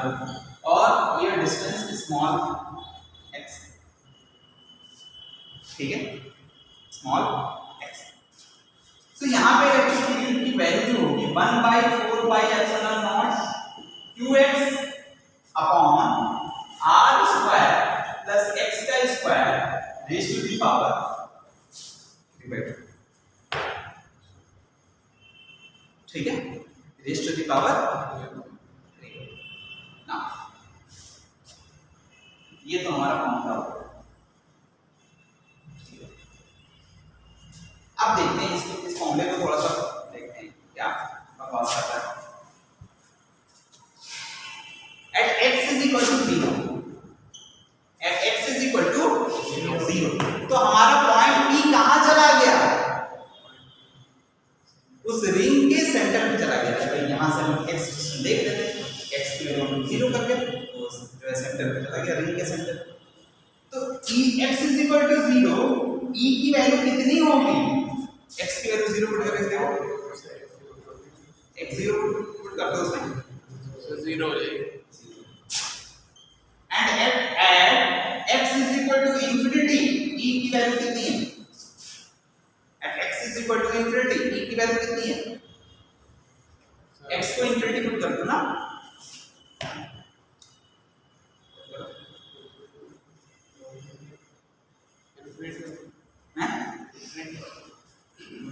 और ये डिस्टेंस स्मॉल x, ठीक है, स्मॉल x। तो यहाँ पे इलेक्ट्रिक फील्ड की वैल्यू होगी 1/4 pi epsilon naught qx upon r square plus x का square raise to the power 3/2, ठीक है, रेज़ टू द पावर 3। ना ये तो हमारा फॉर्मूला होगा। अब देखते हैं इस फॉर्मूले को थोड़ा सा देखते हैं क्या बकवास करता है। At x is equal to 0, at x is equal to 0, तो हमारा पॉइंट P कहाँ चला गया? उस रिंग के सेंटर में चला गया। तो यहाँ से हम x देख लेते हैं, x की वैल्यू 0 कर के तो जो है सेंटर में चला गया, रिंग के सेंटर। तो x is equal to 0, E की वैल्यू कितनी होगी? x की वैल्यू 0 पुट करके देखो, x 0 पुट कर दो उसमें, so 0 हो जाएगा। And at x is equal to infinity, E की वैल्यू कितनी है? At x is equal to infinity, E की वैल्यू कितनी है? x को infinity पुट कर दो ना,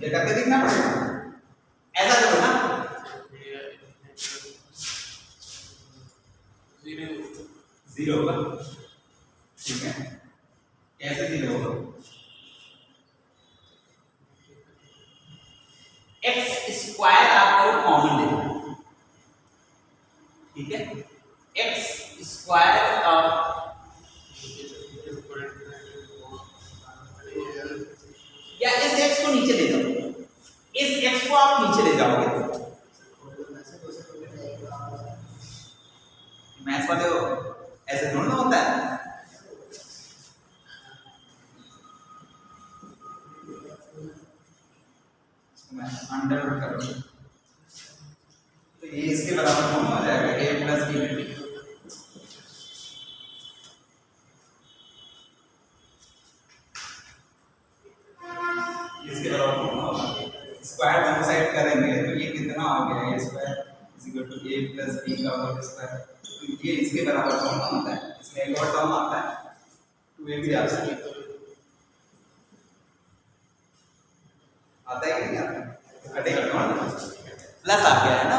ये करके देखना पड़ेगा, ऐसा करो ना, 0 होगा, ठीक है, कैसे 0 होगा? x स्क्वायर आपको कॉमन लेना, ठीक है, x स्क्वायर या इस x को नीचे ले जाओ, इस x को आप नीचे ले जाओगे, मैथ्स वाले हो ऐसे थोड़ा होता है, मैं अंडर रूट करूँ तो ये इसके बराबर कौन हो जाएगा? a प्लस b में इसके बराबर कौन होगा? स्क्वायर दोनों साइड करेंगे तो ये कितना हो गया? a square is equal to a plus b का होल स्क्वायर, तो ये इसके बराबर कौन होता है? इसमें एक और टर्म आता है 2ab आता है कि नहीं आता? कटेगा कौन? प्लस आ गया है ना,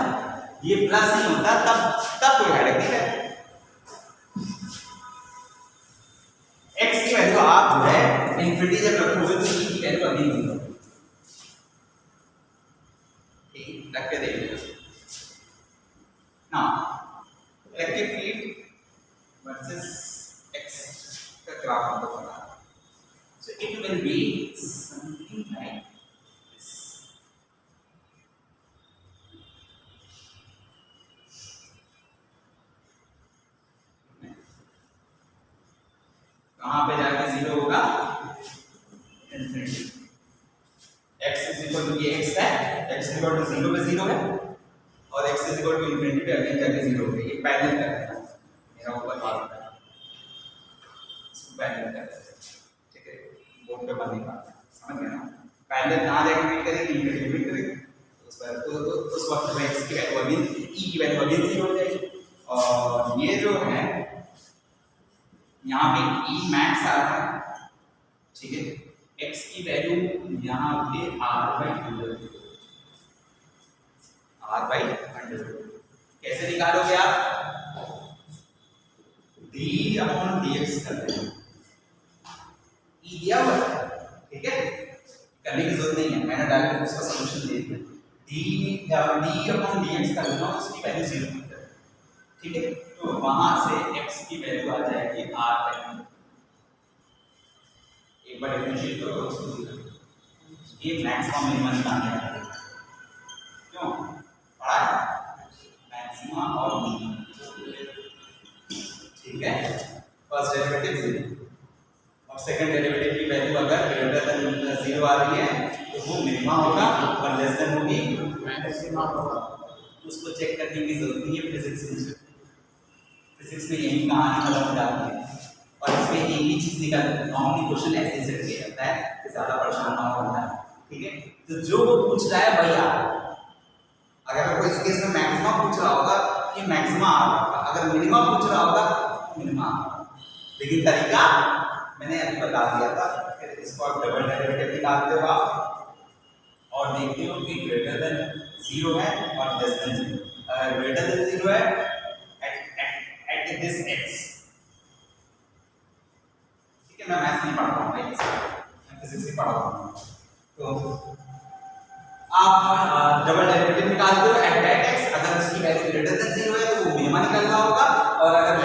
ये प्लस नहीं होता तब कोई हेडेक नहीं है। x की वैल्यू आप जो है इनफिनिटी जब रखोगे तो e की वैल्यू अभी नहीं होगी, ठीक, रख के देखिए। Now, electric field versus x का ग्राफ हमको बना. So it will be something like this. कहाँ पे जाके जीरो होगा? Infinity. x is equal to ये x है, x is equal to zero पे जीरो है और x is equal to infinity पे अगेन जाके जीरो होगा. ये पैरेलल कर रहा है मेरा ऊपर बात कर रहा है, इसको पैरेलल कर रहा है. ठीक है, बोर्ड पे बंद नहीं करना, समझ गए ना? पैरेलल कहाँ जाके मीट करेंगे? इंफिनिटी मीट करेंगे. उस वक्त में x की वैल्यू अगेन e की वैल्यू अगेन जीरो हो जाएगी. और ये जो है यहाँ पे e मैक्स आ रहा है, ठीक है. x की वैल्यू यहाँ पे r/100. कैसे निकालोगे आप? d/dx कर देंगे. e दिया हुआ है, ठीक है, करने की जरूरत नहीं है, मैंने डायरेक्ट उसका सॉल्यूशन दे दिया. d/dx कर देना, उसकी वैल्यू 0 होती है. ठीक है, तो वहां से x की वैल्यू आ जाएगी r/100. एक बार डिफरेंशिएट करो उसको. ये मैक्सिमम मिनिमम निकालना है. क्यों पढ़ा है? मैक्सिमम और मिनिमम. ठीक है, फर्स्ट डेरिवेटिव 0 और सेकंड डेरिवेटिव की वैल्यू अगर ग्रेटर देन 0 आ रही है तो वो मिनिमम होगा और लेस देन होगी मैक्सिमम होगा. उसको चेक करने की जरूरत नहीं है. फिजिक्स में यही कहानी खत्म हो जाती है. और इसमें एक ही चीज निकाल, नॉर्मली क्वेश्चन ऐसे सेट किया जाता है कि ज्यादा परेशान ना होता है. ठीक है, तो जो वो पूछ रहा है वही आ रहा है. अगर वो इस केस में मैक्सिमम पूछ रहा होगा कि मैक्सिमम आ रहा होगा, अगर मिनिमम पूछ रहा होगा मिनिमम आ रहा होगा. लेकिन तरीका मैंने अभी बता दिया था. फिर इसको आप डबल डेरिवेटिव निकालते हो आप और देखते हो कि ग्रेटर देन 0 है और लेस देन 0. अगर ग्रेटर देन 0 है एट दिस x. मैं मैथ्स नहीं पढ़ा हूँ, मैं फिजिक्स ही पढ़ा हूँ. तो आप डबल डेरिवेटिव निकालते हो एट दैट x. अगर उसकी वैल्यू ग्रेटर देन 0 है तो वो मिनिमम निकलना होगा और अगर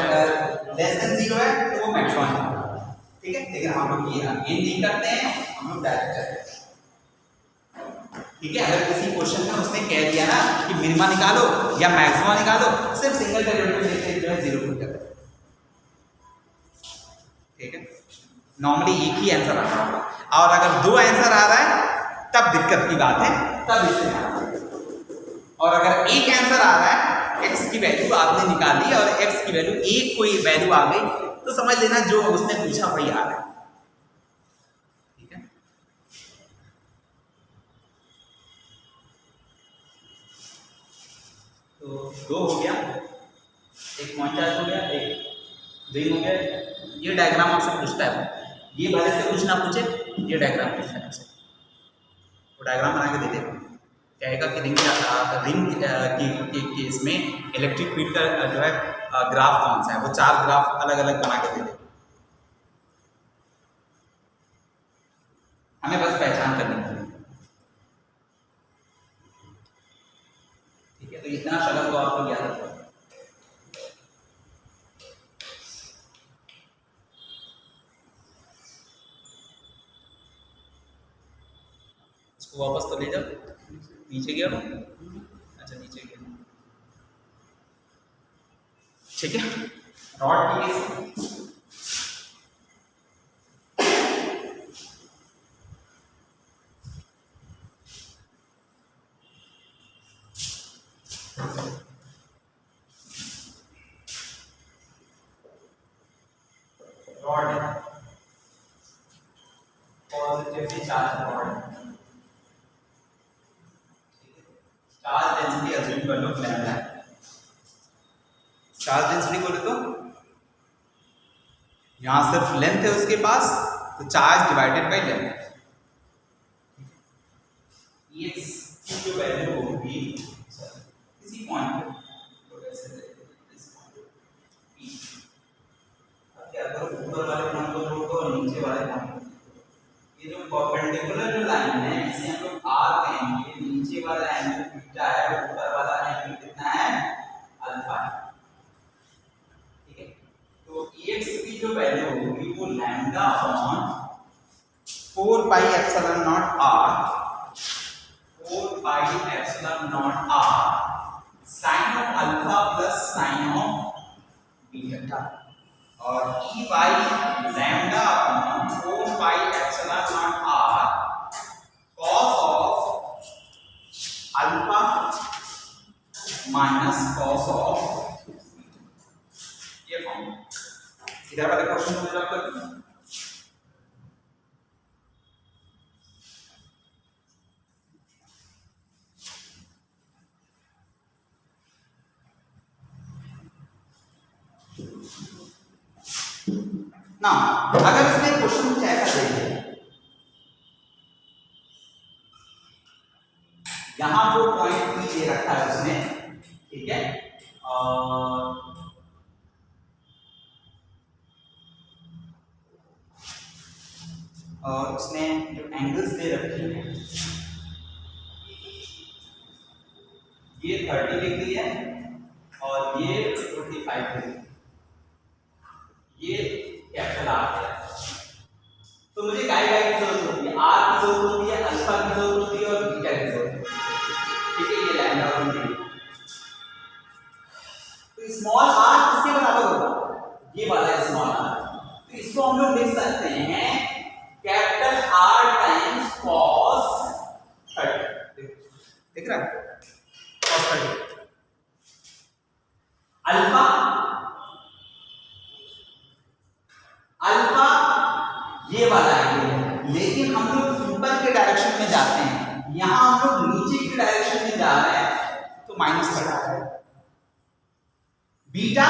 लेस देन 0 है तो वो मैक्सिमम निकलना होगा. ठीक है, लेकिन हम लोग ये नहीं करते हैं, हम लोग डायरेक्ट करते हैं. ठीक है, अगर किसी क्वेश्चन में उसने कह दिया ना कि मिनिमम निकालो या मैक्सिमम निकालो, सिर्फ सिंगल डेरिवेटिव लेके जो है 0 पुट करते हैं. ठीक है, नॉर्मली एक ही आंसर आ रहा होगा. और अगर दो आंसर आ रहा है तब दिक्कत की बात है, तब इससे और अगर एक आंसर आ रहा है, x की वैल्यू आपने निकाली और x की वैल्यू एक कोई वैल्यू आ गई तो समझ लेना जो उसने पूछा वही आ रहा है. ठीक है, तो 2 हो गया, एक पॉइंट चार्ज हो गया, एक रिंग हो गया. ये डायग्राम आपसे पूछता है, ये भले से कुछ ना पूछे, ये डायग्राम पूछता है आपसे. वो डायग्राम बना के दे देगा, कहेगा कि रिंग के केस में इलेक्ट्रिक फील्ड का जो है ग्राफ कौन सा है. वो 4 ग्राफ अलग अलग बना के दे देगा. हमें बस पहचान करनी है. ठीक है, तो इतना शब्द तो आपको याद रखो. वापस तो ले जाओ. नीचे गया वो, अच्छा नीचे गया. ठीक है, रॉड की केस रॉड है, positively charge rod. Charge density assume कर लो लैम्डा है. चार्ज डेंसिटी बोले तो यहाँ सिर्फ लेंथ है उसके पास, तो चार्ज डिवाइडेड बाय लेंथ. ये जो वैल्यू होगी किसी पॉइंट क्या करो, ऊपर वाले पॉइंट को जोड़ दो और नीचे वाले पॉइंट को. ये जो परपेंडिकुलर जो लाइन है इसे हम लोग r कहेंगे. नीचे वाला एंगल थीटा है, ऊपर वाला एंगल कितना है pi epsilon naught R, 4 pi epsilon naught R sine of alpha plus sine of beta, और E by lambda upon 4 pi epsilon naught R cos of alpha minus cos of, ये फॉर्म। इधर वाले क्वेश्चन को जवाब कर दो। ना अगर इसमें क्वेश्चन कुछ ऐसा दे, यहां जो पॉइंट पी दे रखा है उसने, ठीक है, और उसने जो एंगल्स दे रखे हैं ये 30 डिग्री है और ये 45 डिग्री, ये कैपिटल आर है। तो मुझे काय की जरूरत होती है, आर की जरूरत होती है, अल्फा की जरूरत होती है और बीटा की जरूरत होती है, ठीक है, ये लैम्डा और बीटा। तो स्मॉल आर किसके बराबर होगा, ये वाला स्मॉल आर, तो इसको हम लोग लिख सकते हैं कैपिटल आर टाइम्स कॉस 30, देख रहा है, कॉस 30। अल्फा अल्फा ये वाला है, लेकिन हम लोग ऊपर के डायरेक्शन में जाते हैं, यहां हम लोग नीचे की डायरेक्शन में जा रहे हैं, तो माइनस 30 है। बीटा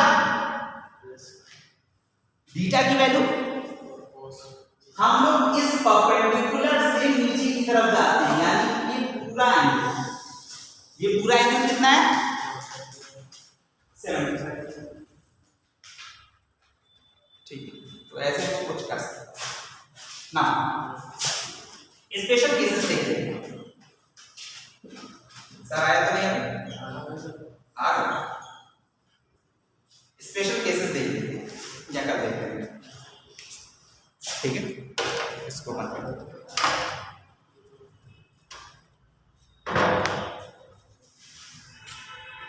बीटा की वैल्यू हम लोग इस परपेंडिकुलर से नीचे की तरफ जाते हैं, यानी ये पूरा एंगल कितना है 75, ठीक है। तो ऐसे तो कुछ कर सकते ना। स्पेशल केसेस देखते हैं, सर आया तो नहीं अभी आ रहा, स्पेशल केसेस देखते हैं क्या कर देते हैं, ठीक है, इसको बंद कर दो।